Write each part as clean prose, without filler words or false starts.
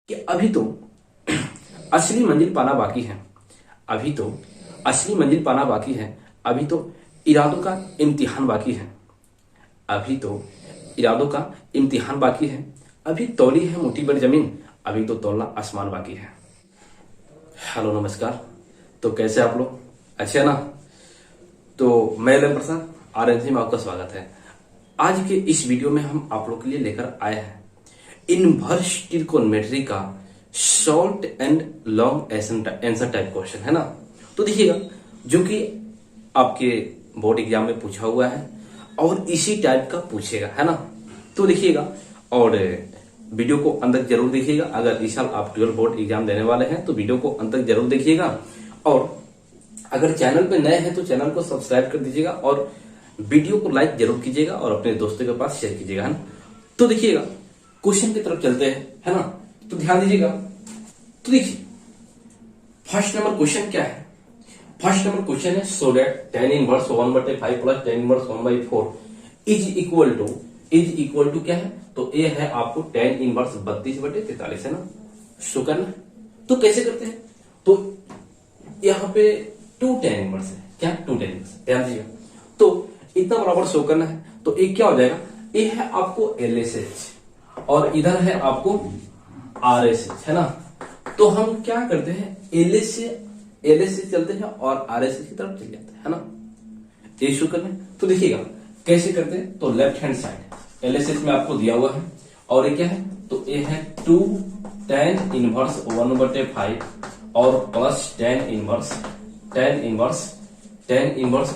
कि अभी तो असली मंजिल पाना बाकी है। अभी तो असली मंजिल पाना बाकी है। अभी तो इरादों का इम्तिहान बाकी है। अभी तो इरादों का इम्तिहान बाकी है। अभी तौली है मुट्ठी भर जमीन, अभी तो तौलना आसमान बाकी है। हेलो नमस्कार। तो कैसे आप लोग, अच्छे है ना? तो मैं लम प्रसाद आरएनसी में आपका स्वागत है। आज के इस वीडियो में हम आप लोग के लिए लेकर आए हैं इनवर्स ट्रिगोनोमेट्री का short and long answer type question, है ना? तो देखिएगा, जो कि आपके बोर्ड एग्जाम में पूछा हुआ है और इसी टाइप का पूछेगा, है ना? तो देखिएगा और वीडियो को अंत तक जरूर देखिएगा। अगर इस साल आप 12 बोर्ड एग्जाम देने वाले हैं तो वीडियो को अंत तक जरूर देखिएगा। और अगर चैनल पे नए हैं तो चैनल को सब्सक्राइब कर दीजिएगा और वीडियो को लाइक जरूर कीजिएगा और अपने दोस्तों के पास शेयर कीजिएगा, है ना? तो देखिएगा, क्वेश्चन की तरफ चलते हैं, है ना? तो ध्यान दीजिएगा। तो देखिए, फर्स्ट नंबर क्वेश्चन क्या है? फर्स्ट नंबर क्वेश्चन है so that tan inverse 1/5 plus tan inverse 1/4 is equal to क्या है? तो ये है आपको tan इनवर्स 32/43, है ना? शो करना। तो कैसे करते हैं? तो यहाँ पे 2 tan इनवर्स है। क्या 2 tan इनवर्स? ध्यान दीजिएगा। तो इतना बराबर शो करना है। तो एक क्या हो जाएगा? ये है आपको LSH और इधर है आपको RSH, है ना? तो हम क्या करते हैं, LS से चलते हैं और RSH की तरफ चले जाते हैं, है ना? ये शो करना है। तो देखिएगा कैसे करते हैं। तो लेफ्ट हैंड साइड LSH में आपको दिया हुआ है और ये क्या है? तो ये है 2 tan इनवर्स 1/5 और प्लस tan इनवर्स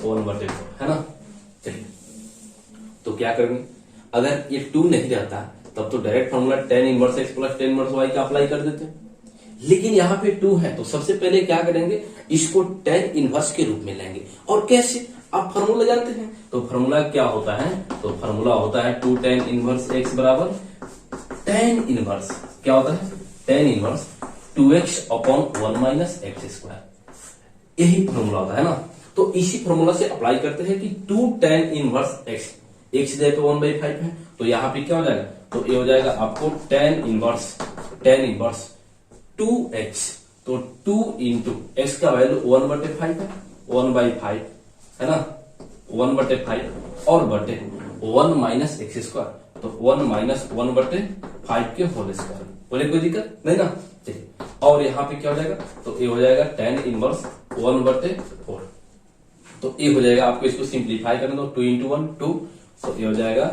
1/4, है ना? चलिए, तो क्या करेंगे? अगर ये 2 नहीं रहता तब तो direct formula tan inverse x plus tan inverse y का अप्लाई कर देते हैं। लेकिन यहाँ पे 2 है तो सबसे पहले क्या करेंगे, इसको tan इनवर्स के रूप में लेंगे। और कैसे? आप फॉर्मूला जानते हैं। तो फॉर्मूला क्या होता है? तो फॉर्मूला होता है 2 tan इनवर्स x बराबर tan इनवर्स क्या होता है? tan inverse 2x upon 1 minus x square. यही फॉर्मूला होता है ना? तो इसी फॉर्मूला से अप्लाई करते हैं कि 2 tan इनवर्स x जगह पे 1/5 है तो यहाँ पे क्या हो जाएगा? तो ये हो जाएगा आपको tan इनवर्स 2x। तो 2 इंटू एक्स का वैल्यू 1/5 है, 1/5 है ना? 1/5 और बटे 1 माइनस एक्स स्क्वायर, तो 1 माइनस 1/5 के होल स्क्वायर। बोले कोई दिक्कत नहीं ना? चलिए, और यहाँ पे क्या हो जाएगा? तो ये हो जाएगा tan इनवर्स 1/4। तो ये हो जाएगा आपको, इसको सिंप्लीफाई करना तो 2 इंटू 1 2, तो ये हो जाएगा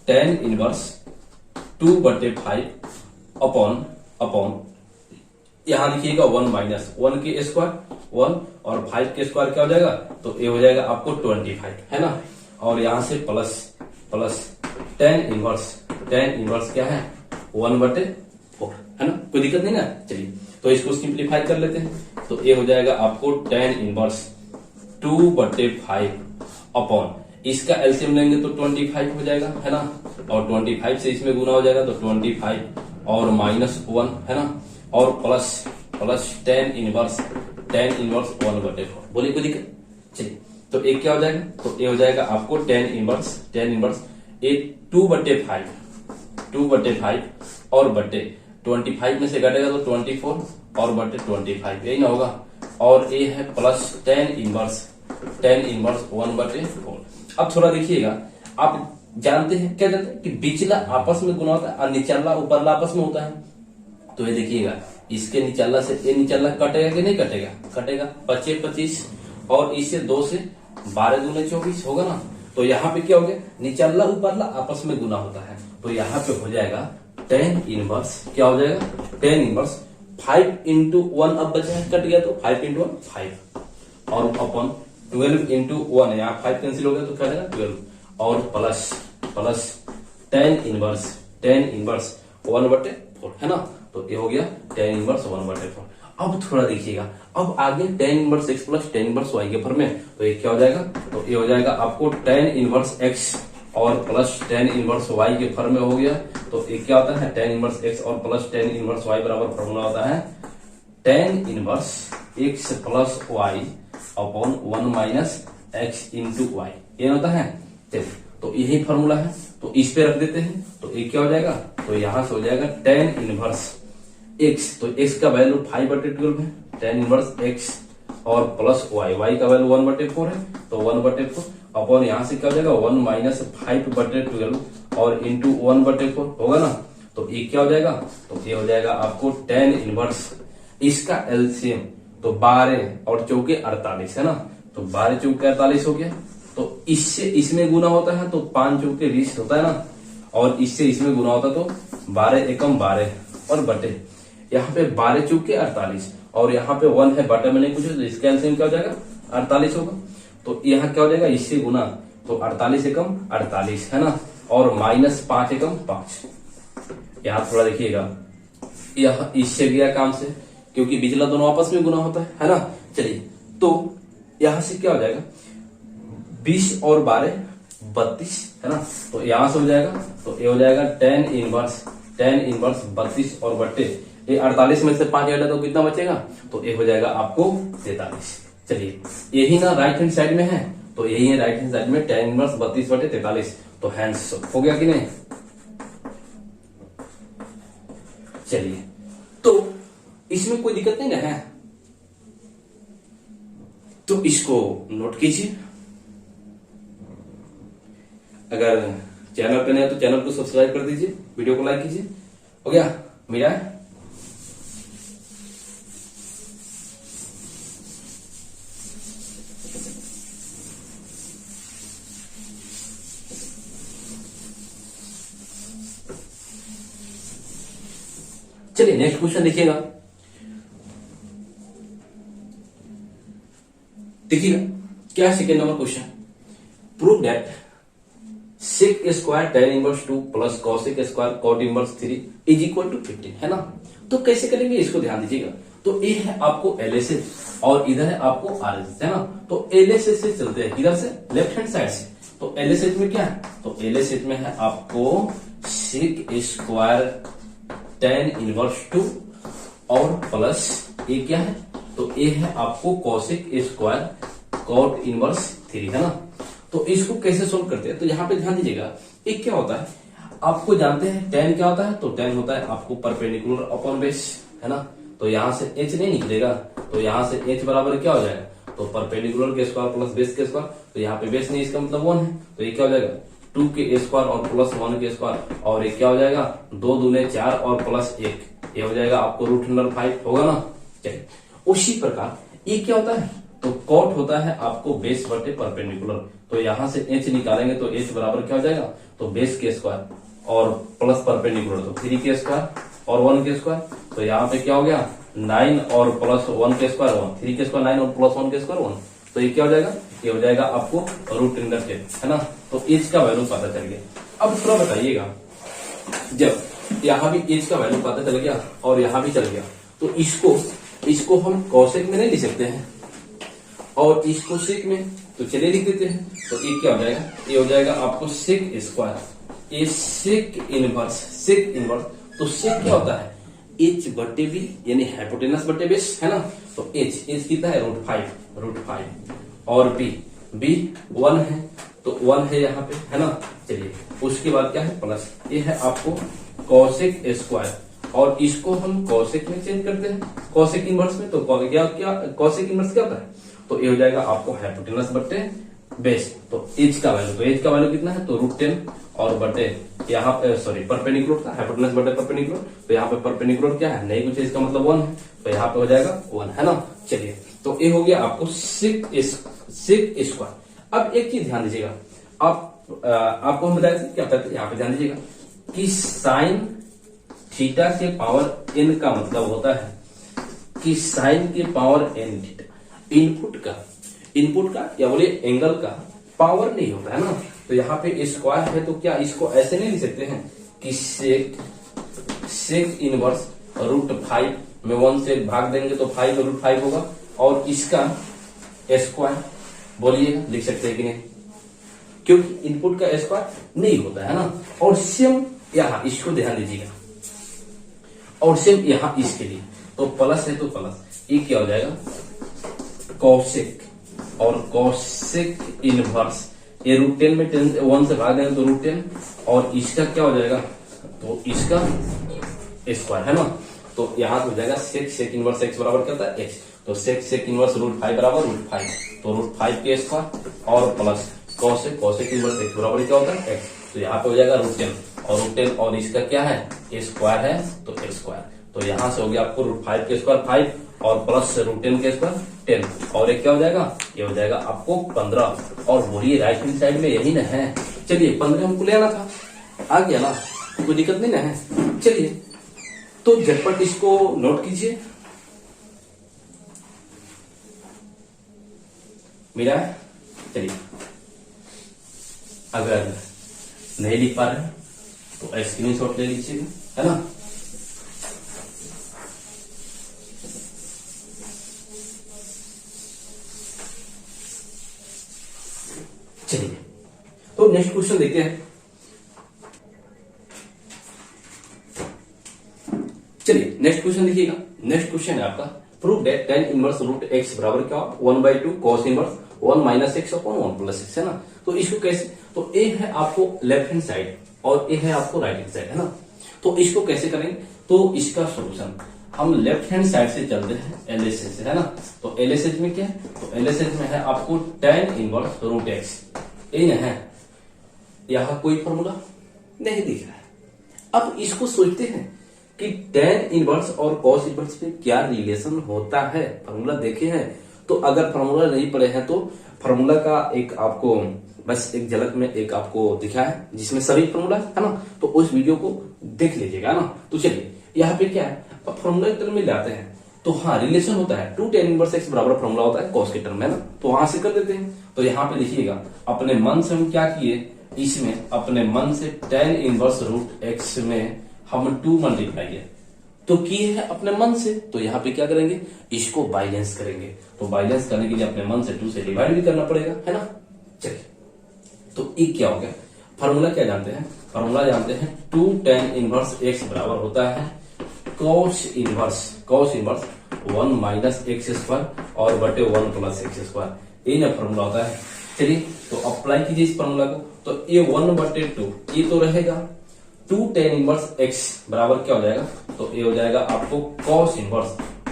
tan इनवर्स 2/5 अपॉन यहां लिखिएगा 1 माइनस 1 के स्क्वायर 1 और 5 के स्क्वायर क्या हो जाएगा? तो ये हो जाएगा आपको 25, है ना? और यहां से प्लस tan इनवर्स क्या है? 1/4, है ना? कोई दिक्कत नहीं ना? चलिए, तो इसको सिंप्लीफाई कर लेते हैं। तो ये हो जाएगा आपको tan इनवर्स 2/5 अपॉन इसका एलसीएम लेंगे तो 25 हो जाएगा, है ना? और 25 से इसमें गुना हो जाएगा तो 25 और माइनस 1, है ना? और प्लस tan इनवर्स 1/4। बोलिए कोई दिक्कत? चलिए, तो एक क्या हो जाएगा? तो ये हो जाएगा आपको tan इनवर्स एक 2/5 और बटे 25 में से घटेगा तो 24 और बटे 25, यही ना होगा? और ये है प्लस tan इनवर्स 1/4। अब थोड़ा देखिएगा, आप जानते हैं, क्या जानते हैं कि बिचला आपस में गुना होता है और निचला ऊपरला आपस में होता है। तो ये देखिएगा, इसके निचला से ये निचला कटेगा कि नहीं कटेगा? कटेगा। 25 25 और इससे 2 से 12 दूने 24 होगा ना? तो यहाँ पे क्या हो गया? निचला ऊपरला आपस में गुना होता है। तो यहाँ पे हो जाएगा tan इनवर्स क्या हो जाएगा? tan इनवर्स 5 इंटू 1 अब बचा है, कट गया तो 5 इंटू 1 5 और अपॉन 12 इंटू 1, यहाँ 5 कैंसिल हो गया तो क्या रहेगा? 12 और प्लस tan इनवर्स 1/4, है ना? तो ये हो गया tan इनवर्स 1/4। अब थोड़ा देखिएगा, अब आगे tan inverse x plus tan inverse y के फॉर्म में, तो ये क्या हो जाएगा? तो ये हो जाएगा आपको tan इनवर्स x और प्लस tan इनवर्स y के फॉर्म में हो गया। तो ये क्या होता है? tan इनवर्स x और प्लस tan इनवर्स y बराबर फॉर्मूला होता है tan inverse x plus y upon 1 minus x into y, ये होता है। चलिए, तो यही फॉर्मूला है, तो इस पे रख देते हैं। तो ये क्या हो जाएगा? तो यहां से हो जाएगा tan इनवर्स एक्स, तो एक्स का वैल्यू 5/12 है, tan इनवर्स एक्स, और प्लस वाई, वाई का वैल्यू 1/4 है, तो 1/4 अपॉन यहाँ से क्या हो जाएगा 1 माइनस 5/12 और इंटू 1/4 होगा ना। तो ये क्या हो जाएगा, तो ये हो जाएगा आपको tan इनवर्स, इसका एलसीएम तो 12 और चौके 48 है ना, तो 12 चौके 48 हो गया। तो इससे इसमें गुना होता है तो 5 चौके 20 होता है ना, और इससे इसमें गुना होता तो 12 एकम 12 और बटे यहाँ पे 12 चौके 48 और यहाँ पे 1 है बटे में नहीं कुछ, तो इसका एलसीएम क्या हो जाएगा 48 होगा। तो यहाँ क्या हो जाएगा इससे गुना, तो 48 एकम 48 है ना, और माइनस 5 एकम 5। यहाँ थोड़ा देखिएगा, यह इससे गया काम से, क्योंकि पिछला दोनों आपस में गुना होता है ना। चलिए, तो यहां से क्या हो जाएगा 20 और 12 32 है ना, तो यहां से हो जाएगा, तो ये हो जाएगा tan इनवर्स 32 और बट्टे ये 48 में से 5 घटा तो कितना बचेगा, तो ये हो जाएगा आपको 43। चलिए, यही ना राइट हैंड साइड में है, तो यही है राइट हैंड साइड में tan इनवर्स 32/43, तो हैंड्स हो गया कि नहीं। चलिए, तो इसमें कोई दिक्कत नहीं ना है, तो इसको नोट कीजिए। अगर चैनल पे नए तो चैनल को सब्सक्राइब कर दीजिए, वीडियो को लाइक कीजिए। हो गया मेरा। चलिए नेक्स्ट क्वेश्चन देखिएगा। देखिएगा क्या है second number question, prove that sec square tan inverse 2 plus cosec square cot inverse 3 is equal to 15 है ना। तो कैसे करेंगे इसको ध्यान दीजिएगा। तो ये है आपको LHS और इधर है आपको RHS है ना। तो LHS से चलते हैं, किधर से लेफ्ट हैंड साइड से। तो LHS में क्या है, तो LHS में है आपको sec स्क्वायर tan इनवर्स 2 और प्लस ये क्या है, तो ये है आपको cosec स्क्वायर cot इनवर्स 3 है ना। तो इसको कैसे सोल्व करते हैं, तो यहाँ पे ध्यान दीजिएगा। एक क्या होता है, आपको जानते हैं tan क्या होता है, तो tan होता है आपको परपेंडिकुलर अपॉन बेस है ना। तो यहाँ से h नहीं निकलेगा, तो यहाँ से h बराबर क्या हो जाएगा, तो परपेंडिकुलर के स्क्वायर प्लस बेस के स्क्वायर, तो यहाँ पे बेस नहीं इसका मतलब 1 है, तो ये क्या हो जाएगा 2 के स्क्वायर और प्लस 1 के स्क्वायर, और ये क्या हो जाएगा 2 दूने 4 और प्लस 1, ये हो जाएगा आपको √5 होगा ना। चलिए, उसी प्रकार ये क्या होता है, तो कॉट होता है आपको बेस बटे परपेंडिकुलर। तो यहां से h निकालेंगे तो h बराबर क्या हो जाएगा, तो बेस के स्क्वायर और प्लस परपेंडिकुलर तो 3 के स्क्वायर और 1 के स्क्वायर। तो यहाँ पे क्या हो गया 9 और प्लस 1 के स्क्वायर 1, 3 के स्क्वायर 9 और प्लस 1 के स्क्वायर 1। तो ये क्या हो जाएगा, ये हो जाएगा आपको √10 है ना। तो h का वैल्यू पता चल गया। अब थोड़ा बताइएगा, जब यहाँ भी h का वैल्यू पता चल गया और यहाँ भी चल गया, तो इसको हम कॉसेक में नहीं लिख सकते हैं और इसको सेक में, तो चलिए लिख देते हैं। तो ये क्या हो जाएगा, ये हो जाएगा आपको सेक स्क्वायर, ये सेक इनवर्स। तो सेक क्या होता है h बटे बी यानी हाइपोटेनस बटे बेस है ना। तो h कितना है √5 और b 1 है, तो 1 है यहाँ पे है ना। चलिए, उसके बाद क्या है प्लस, ये है आपको कॉसेक स्क्वायर और इसको हम कॉसेक में चेंज करते हैं, कॉसेक इनवर्स में। तो क्या कॉसेक इनवर्स क्या होता है, तो ये हो जाएगा आपको हाइपोटेनस बटे बेस। तो h का वैल्यू कितना है, तो √10 और बटे यहाँ पे सॉरी परपेंडिकुलर था, हाइपोटेनस बटे परपेंडिकुलर। तो यहाँ पे परपेंडिकुलर क्या है नहीं कुछ है, इसका मतलब 1 है, तो यहाँ पे हो जाएगा 1 है ना। चलिए, तो ये हो गया आपको सेक स्क्वायर। अब एक चीज ध्यान दीजिएगा, आपको हम बताए थे क्या कहते हैं, यहाँ पे ध्यान दीजिएगा कि साइन थीटा के पावर n का मतलब होता है कि साइन के पावर n थीटा इनपुट का या बोले एंगल का पावर नहीं होता है ना। तो यहाँ पे स्क्वायर है, तो क्या इसको ऐसे नहीं लिख सकते हैं कि सेक इनवर्स √5 में 1 से भाग देंगे तो 5 होगा, और इसका स्क्वायर बोलिए लिख सकते हैं कि नहीं, क्योंकि इनपुट का स्क्वायर नहीं होता है ना। और सेम यहाँ इसको ध्यान दीजिएगा, और सेम यहाँ इसके लिए तो प्लस है, तो प्लस ये क्या हो जाएगा कॉसेक और कॉसेक इनवर्स, ये √10 में 1 से भाग देंगे तो √10, और इसका क्या हो जाएगा, तो इसका स्क्वायर है ना। तो यहाँ हो जाएगा सेक इनवर्स एक्स बराबर क्या होता है एक्स, तो सेक इनवर्स √5 बराबर √5, तो √5 के स्क्वायर और प्लस कॉसेक इनवर्स एक्स बराबर क्या होता है एक्स, तो यहाँ पे हो जाएगा √10 और √10 और इसका क्या है ए स्क्वायर है तो ए स्क्वायर, तो यहाँ से हो गया आपको √5 के स्क्वायर 5 और प्लस √10 के स्क्वायर 10 और एक क्या हो जाएगा ये हो जाएगा आपको 15 और बोलिए राइट हैंड साइड में यही ना है। चलिए 15 हमको ले आना था, आ गया ना, कोई दिक्कत नहीं ना है। चलिए तो झटपट इसको नोट कीजिए, मेरा चलिए अगर नहीं लिख पा रहे तो स्क्रीनशॉट ले लीजिएगा, है ना। चलिए तो नेक्स्ट क्वेश्चन देखते हैं। चलिए नेक्स्ट क्वेश्चन देखिएगा, नेक्स्ट क्वेश्चन है आपका prove that tan inverse √x बराबर क्या 1/2 cos inverse 1 - x upon 1 + x, है ना। तो इसको कैसे, तो ए है आपको लेफ्ट हैंड साइड और ए है आपको राइट हैंड साइड, है ना। तो इसको कैसे करेंगे, तो इसका सॉल्यूशन हम लेफ्ट हैंड साइड से चलते हैं एलएचएस से, है ना। तो एलएचएस में क्या है, तो एलएचएस में है आपको tan इनवर्स √x, ये है, यहां कोई फॉर्मूला नहीं दिख रहा है। अब इसको सोचते हैं कि tan इनवर्स और cos इनवर्स में क्या रिलेशन होता है, फॉर्मूला देखे हैं। तो अगर फॉर्मूला नहीं पढ़े हैं तो फॉर्मूला का एक आपको बस एक झलक में एक आपको दिखा है जिसमें सभी फॉर्मूला है ना, तो उस वीडियो को देख लीजिएगा ना। तो चलिए यहाँ पे क्या है, अब फॉर्मूला की टर्म में लाते हैं तो हाँ रिलेशन होता है 2 tan इनवर्स x बराबर फॉर्मूला होता है cos के टर्म में, है ना। तो वहां से कर देते हैं, तो यहाँ पे लिखिएगा अपने मन से हम क्या किए, इसमें अपने मन से tan इनवर्स √x में हम 2 मल्टीप्लाई किए, तो किए है अपने मन से, तो यहाँ पे क्या करेंगे इसको बाइलेंस करेंगे, तो बाइलेंस करने के लिए अपने मन से 2 से डिवाइड भी करना पड़ेगा, है ना। चलिए तो ये क्या हो गया, फॉर्मूला क्या जानते हैं, फॉर्मूला जानते हैं 2 tan इनवर्स x बराबर होता है cos इनवर्स 1 - x² और बटे 1 + x², ये ना फॉर्मूला होता है। चलिए तो अप्लाई कीजिए इस फॉर्मूला को, तो ये 1/2 ये तो रहेगा 2 tan इनवर्स x बराबर क्या हो जाएगा, तो ये हो जाएगा आपको cos इनवर्स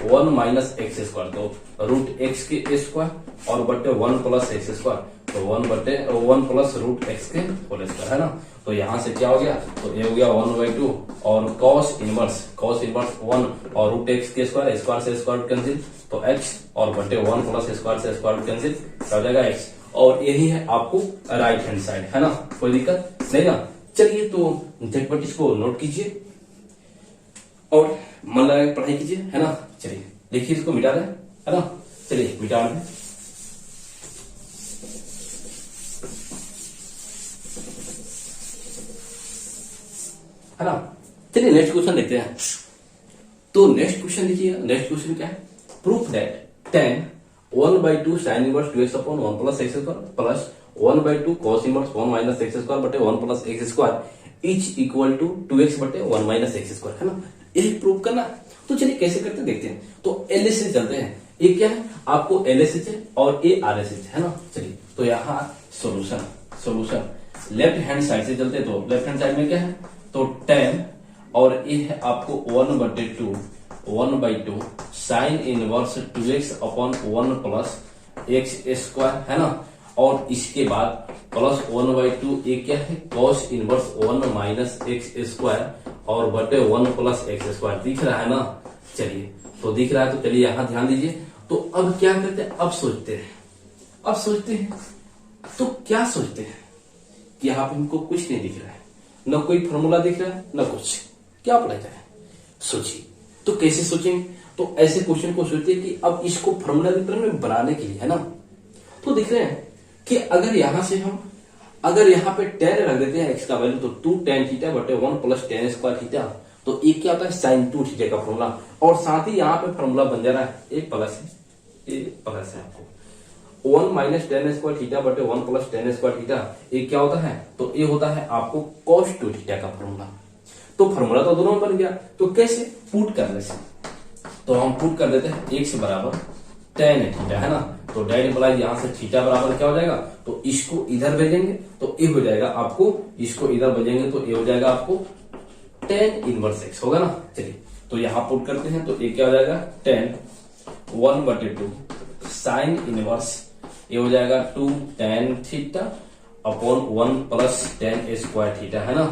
1 - x², तो √x के स्क्वायर और बटे 1 + x², तो 1 + √x के होल स्क्वायर, है ना। तो यहां से क्या हो गया, तो ये हो गया 1/2 और cos इनवर्स 1 और √x के स्क्वायर से स्क्वायर कैंसिल, तो x और बटे 1 + स्क्वायर से स्क्वायर कैंसिल, क्या हो जाएगा x, और यही है आपको राइट हैंड साइड, है ना, कोई दिक्कत नहीं ना। चलिए तो झटपट इसको नोट कीजिए और मन लगा पढ़ाई कीजिए, है ना। चलिए देखिए इसको मिटा दें, है ना, चलिए मिटा दें। है ना। चलिए नेक्स्ट क्वेश्चन देखते हैं। तो नेक्स्ट क्वेश्चन देखिए, नेक्स्ट क्वेश्चन क्या है, proof that tan 1/2 sin inverse 2x upon 1 + x² plus 1/2 cos inverse 1 - x² बटे 1 + x² is equal to 2x बटे 1 - x², है ना। यही प्रूव करना, तो चलिए कैसे करते देखते हैं। तो एलएचएस से चलते हैं, ये क्या है आपको एलएचएस है और ये आरएचएस है ना। चलिए तो यहाँ सोल्यूशन लेफ्ट हैंड साइड से चलते हैं, तो लेफ्ट हैंड साइड में क्या है, तो tan और ये है आपको 1/2 sine inverse 2x upon 1 + x², है ना। और इसके बाद प्लस 1/2 ये क्या है cos इनवर्स 1 - x² और बटे 1 + x² दिख रहा है ना। चलिए तो दिख रहा है, तो चलिए यहां ध्यान दीजिए। तो अब क्या करते हैं, अब सोचते हैं तो क्या सोचते हैं कि यहाँ पे हमको कुछ नहीं दिख रहा है, न कोई फॉर्मूला दिख रहा है न कुछ, क्या अप्लाई करें, सोचिए। तो कैसे सोचेंगे, तो ऐसे क्वेश्चन को सोचते हैं कि अब इसको फॉर्मूला की तरह में बनाने के लिए, है ना। तो दिख रहे हैं कि अगर यहां से हम अगर यहाँ पे tan रख देते हैं x का वैल्यू, तो 2 tan थीटा बटे 1 + tan² थीटा, तो ये क्या होता है sin 2 थीटा का फॉर्मूला, और साथ ही यहाँ पे फॉर्मूला बन जा रहा है ये प्लस है आपको 1 - tan² थीटा बटे 1 + tan² थीटा, ये क्या होता है, तो ये होता है आपको cos 2 थीटा का फॉर्मूला। तो फॉर्मूला तो दोनों में बन गया, तो कैसे पुट करने से, तो हम पुट कर देते हैं x बराबर tan थीटा, है ना। तो डायरेक्ट इम्प्लाइज यहाँ से थीटा बराबर क्या हो जाएगा, तो इसको इधर भेजेंगे तो ये हो जाएगा आपको, इसको इधर भेजेंगे तो ये हो जाएगा आपको tan इनवर्स x होगा ना। चलिए तो यहां पुट करते हैं तो ये क्या हो जाएगा 10 1/2 साइन इनवर्स, ये हो जाएगा 2 tan theta upon 1 plus tan square theta, है ना।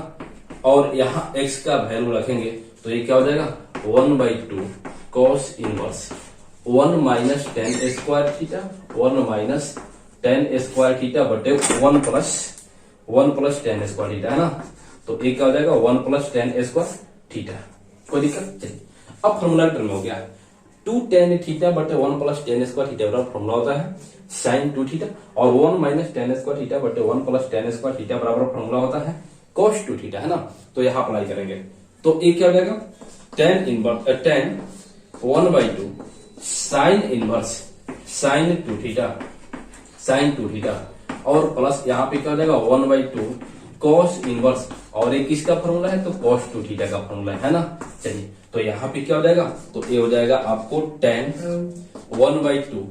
और यहाँ x का वैल्यू रखेंगे तो ये क्या हो जाएगा 1/2 cos inverse 1 minus tan square theta 1 minus tan square theta बटे 1 प्लस tan स्क्वायर थीटा, है ना। तो ये क्या हो जाएगा 1 प्लस tan स्क्वायर थीटा। कोई दिक्कत? चलिए अब फॉर्मूला टर्म हो गया 2 tan थीटा बटे 1 प्लस tan स्क्वायर थीटा बराबर फॉर्मूला होता है sin 2 थीटा, और 1 माइनस tan स्क्वायर थीटा बटे 1 प्लस tan स्क्वायर थीटा बराबर फॉर्मूला होता है cos 2 थीटा, है ना। तो यहां अप्लाई करेंगे तो ये क्या हो जाएगा tan 1/2 sine inverse sin 2 theta और प्लस यहाँ पे क्या हो जाएगा 1/2 cos इनवर्स, और ये किसका फॉर्मूला है तो cos 2 थीटा का फॉर्मूला है ना। चलिए तो यहाँ पे क्या हो जाएगा तो ये हो जाएगा आपको tan 1/2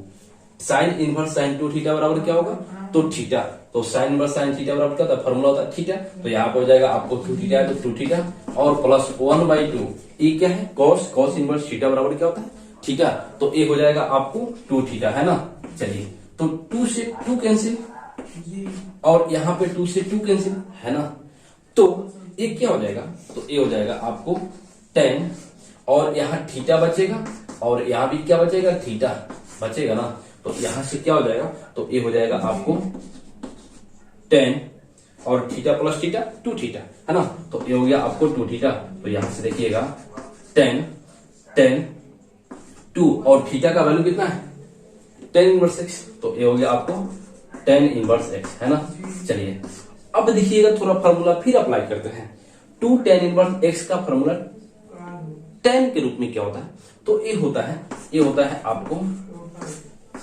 sine inverse sin 2 theta बराबर क्या होगा तो थीटा, तो साइन इनवर्स sin थीटा बराबर क्या होता है फॉर्मूला होता है थीटा, तो यहाँ पे हो जाएगा आपको 2 थीटा है तो 2 थीटा और प्लस 1/2 ये क्या है cos इनवर्स थीटा बराबर क्या होता है थीटा, तो ये हो जाएगा आपको 2 थीटा, है ना। चलिए तो 2 से 2 कैंसिल और यहाँ पे 2 से 2 कैंसिल, है ना। तो ये क्या हो जाएगा तो ये हो जाएगा आपको 10 और यहाँ थीटा बचेगा और यहाँ भी क्या बचेगा थीटा बचेगा ना, तो यहाँ से क्या हो जाएगा तो ये हो जाएगा आपको 10 और थीटा प्लस थीटा 2 थीटा, है ना। तो ये हो गया आपको 2 थीटा, तो यहाँ से देखिएगा 10 2 और थीटा का वैल्यू कितना है tan इनवर्स x, तो ये हो गया आपको tan इनवर्स x, है ना। चलिए अब देखिएगा थोड़ा फॉर्मूला फिर अप्लाई करते हैं 2 tan इनवर्स x का फॉर्मूला tan के रूप में क्या होता है तो ये होता है आपको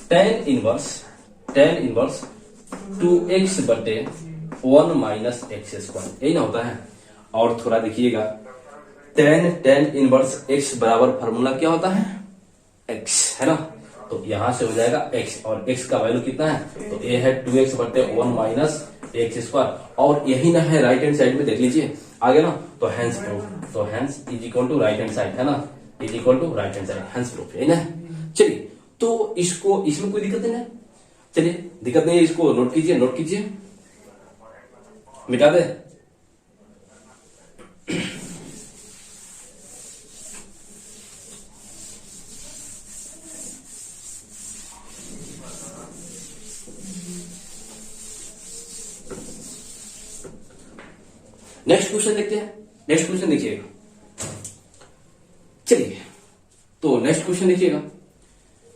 tan इनवर्स 2x बटे 1 माइनस x स्क्वायर, यही ना होता है। और थोड़ा देखिएगा tan इनवर्स x बराबर फॉर्मूला क्या होता है x, है ना। तो यहां से हो जाएगा x और x का वैल्यू कितना है तो ये है 2x बटे 1 माइनस x स्क्वायर, और यही ना है राइट हैंड साइड में देख लीजिए आगे ना, तो हैंस प्रूफ, तो hence is equal to right hand side, है ना, is equal to right hand side, hence proof है ना। चलिए तो इसको इसमें कोई दिक्कत नहीं है, चलिए दिक्कत नहीं है, इसको नोट कीजिए मिटा दे। नेक्स्ट क्वेश्चन देखते हैं। नेक्स्ट क्वेश्चन देखिएगा, चलिए तो नेक्स्ट क्वेश्चन देखिएगा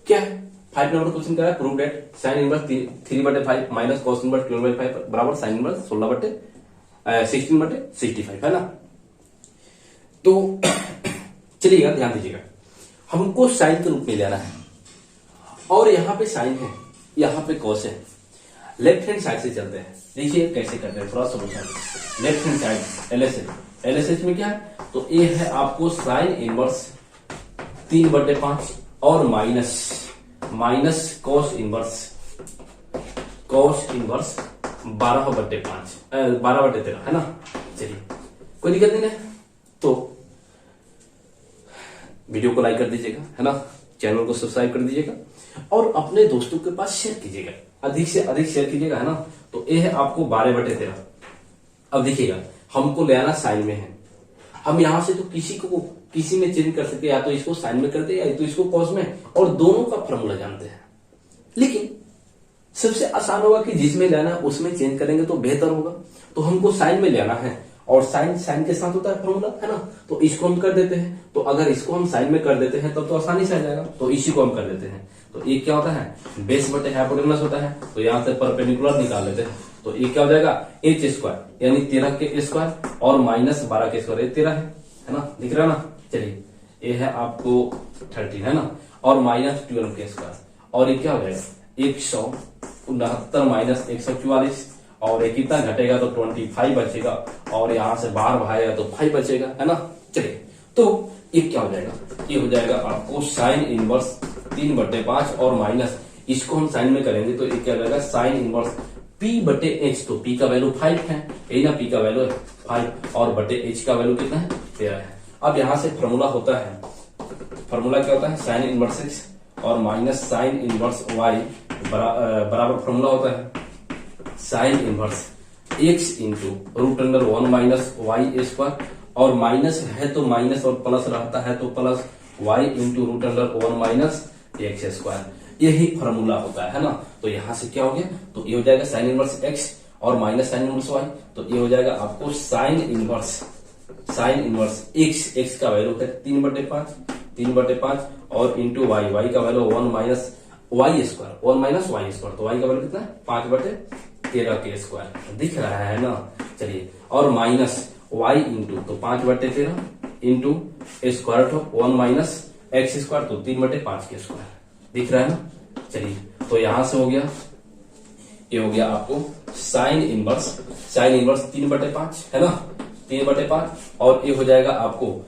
क्या है 5 नंबर क्वेश्चन क्या है prove that sine inverse 3/5 minus cos inverse 12/5 बराबर साइन इनवर्स 16/65, है ना। तो चलिएगा ध्यान दीजिएगा, हमको साइन के रूप में लेना है और यहाँ पे साइन है यहाँ पे cos है, लेफ्ट हैंड साइड से चलते हैं, देखिए कैसे करते हैं थोड़ा solution. Left hand side LHS में क्या है तो ये है आपको साइन इनवर्स 3/5 और माइनस cos इनवर्स 12/13, है ना। चलिए कोई दिक्कत नहीं है, तो वीडियो को लाइक कर दीजिएगा, है ना, चैनल को सब्सक्राइब कर दीजिएगा और अपने दोस्तों के पास शेयर कीजिएगा, अधिक से अधिक शेयर कीजिएगा, है ना। तो ये है आपको 12/13। अब देखिएगा हमको ले आना साइन में है, हम यहां से तो किसी में चेंज कर सकते हैं, या तो इसको साइन में करते हैं या तो इसको कॉस में, और दोनों का फॉर्मूला जानते हैं। लेकिन सबसे आसान होगा कि जिसमें लेना है उसमें चेंज करेंगे तो बेहतर होगा। तो हमको साइन में लेना है और साइन के साथ होता है फॉर्मूला, है ना। तो इसको हम कर देते हैं, तो अगर इसको हम साइन में कर देते हैं तब तो आसानी से आ जाएगा, तो इसी को हम कर देते हैं। तो ये क्या होता है बेस बटे हाइपोटेनस होता है, तो यहाँ से परपेंडिकुलर निकाल लेते हैं, तो ये क्या हो जाएगा h स्क्वायर यानी 13 के स्क्वायर और माइनस 12 के स्क्वायर, ये 13 है ना, दिख रहा है ना। चलिए ये है आपको 13, है ना, और माइनस 12 के स्क्वायर, और ये क्या हो जाएगा 169 माइनस 144, और ये कितना घटेगा तो 25 बचेगा, और यहाँ से बाहर भागेगा तो 5 बचेगा, है ना। चलिए तो ये क्या हो जाएगा, ये हो जाएगा आपको साइन इनवर्स 3/5 और माइनस, इसको हम साइन में करेंगे तो ये क्या हो जाएगा साइन इनवर्स P/H, तो P का वैल्यू 5 है, यही ना, P का वैल्यू 5 और बटे H का वैल्यू कितना है 13 है, अब यहां से फॉर्मूला होता है, फॉर्मूला क्या होता है, साइन इनवर्स एक्स और माइनस साइन इनवर्स वाई बराबर फॉर्मूला होता है sine inverse x into root under 1 minus y square, और माइनस है तो माइनस और प्लस रहता है तो plus y into root under 1 minus x square, यही फॉर्मूला होता है ना। तो यहां से क्या हो गया, तो ये हो जाएगा साइन इनवर्स एक्स और माइनस साइन इनवर्स वाई, तो ये हो जाएगा आपको साइन इनवर्स एक्स, एक्स का वैल्यू है 3/5 और इंटू वाई, वाई का value 1 minus y square, 1 minus y square, तो वाई का वैल्यू कितना है 5/13 के स्क्वायर, दिख रहा है ना। चलिए, और माइनस वाई इंटू तो 5/13 into square of 1 minus x square, तो 3/5 के स्क्वायर, दिख रहा है ना। चलिए, तो यहां से हो गया, ये हो गया आपको साइन इनवर्स 3/5 है ना, 3/5, और ये हो जाएगा आपको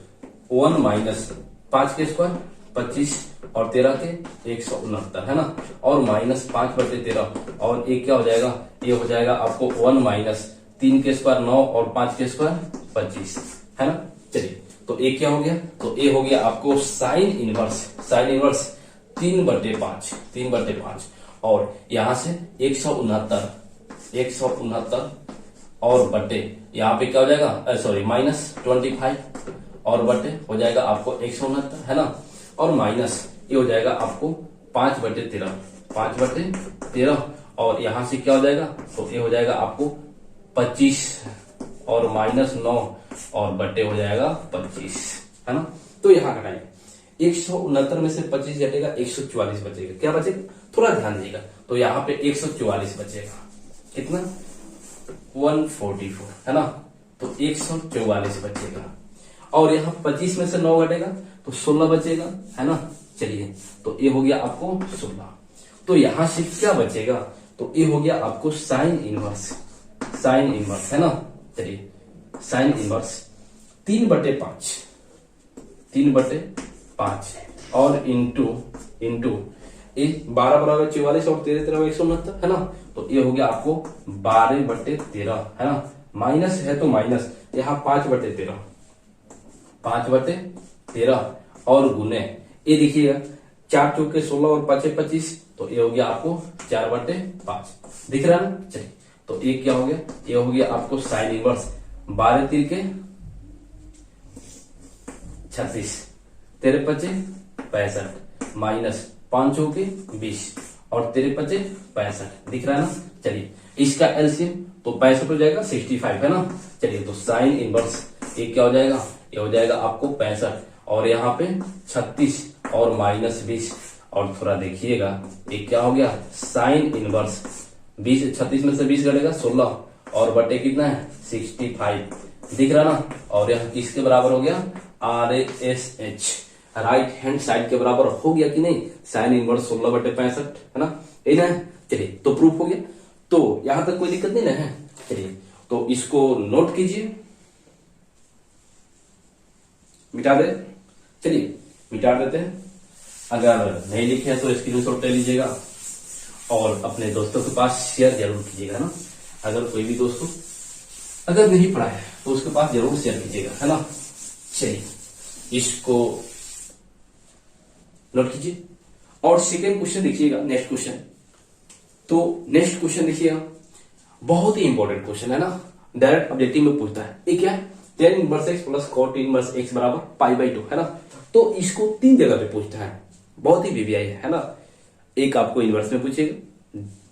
1 माइनस 5 के स्क्वायर 25 और 13 के 169 है ना, और माइनस 5/13, और ये क्या हो जाएगा, ये हो जाएगा आपको 1 माइनस 3 के स्क्वायर 9 और 5 के स्क्वायर 25 है ना। चलिए, तो ये क्या हो गया, तो ये हो गया आपको साइन इनवर्स 3/5, और यहां से 169 और बटे यहाँ पे क्या हो जाएगा, सॉरी माइनस 25 और बटे हो जाएगा आपको 169 है ना, और माइनस ये हो जाएगा आपको 5/13 और यहां से क्या हो जाएगा, तो ये हो जाएगा आपको 25 और माइनस 9 और बटे हो जाएगा 25 है ना। तो यहां घटाइए, 169 में से 25 घटेगा 144 बचेगा, क्या बचेगा, थोड़ा ध्यान दीजिएगा, तो यहाँ पे 144 बचेगा, कितना 144 है ना, तो 144 बचेगा, और यहाँ 25 में से 9 घटेगा तो 16 बचेगा है ना। चलिए, तो ये हो गया आपको 16, तो यहां से क्या बचेगा, तो ये हो गया आपको साइन इनवर्स है ना। चलिए, साइन इनवर्स 3/5 और इंटू ये 12 = 44 और 13 169 है ना, तो ये हो गया आपको 12/13 है ना, माइनस है तो माइनस, यहाँ 5/13 और गुने ये देखिएगा 4 चौके 16 और 5 25, तो ये हो गया आपको 4/5, दिख रहा है ना। चलिए, तो ये क्या हो गया, ये हो गया आपको साइन इनवर्स 12 3 के 36, 13 5 65 माइनस 5 चौके 20 और 13 5 65, दिख रहा है ना। चलिए, इसका एलसीएम तो 65 हो जाएगा 65 है ना। चलिए, तो साइन इनवर्स ये क्या हो जाएगा, ये हो जाएगा आपको 65 और यहाँ पे 36 और माइनस 20, और थोड़ा देखिएगा ये क्या हो गया, साइन इनवर्स 36 में से 20 घटेगा 16 और बटे कितना है 65, दिख रहा ना। और यह किसके बराबर हो गया, RHS राइट हैंड साइड के बराबर हो गया कि नहीं, साइन इनवर्स 16/65 है ना, ये ना। चलिए, तो प्रूफ हो गया, तो यहां तक कोई दिक्कत नहीं ना है। चलिए, तो इसको नोट कीजिए, मिटा दे, चलिए मिटा देते हैं, अगर नहीं लिखे हैं तो स्क्रीनशॉट ले लीजिएगा और अपने दोस्तों के पास शेयर जरूर कीजिएगा ना। अगर कोई भी दोस्तों अगर नहीं पढ़ा है तो उसके पास जरूर शेयर कीजिएगा है ना। चलिए, इसको नोट कीजिए, और सेकेंड क्वेश्चन देखिएगा, नेक्स्ट क्वेश्चन। तो नेक्स्ट क्वेश्चन देखिएगा, बहुत ही इंपॉर्टेंट क्वेश्चन है ना, डायरेक्ट ऑब्जेक्टिव में पूछता है। ये क्या है, tan inverse x plus cot inverse x बराबर π/2 है ना। तो इसको 3 जगह पे पूछता है, बहुत ही वीवीआई है ना। एक आपको इनवर्स में पूछेगा,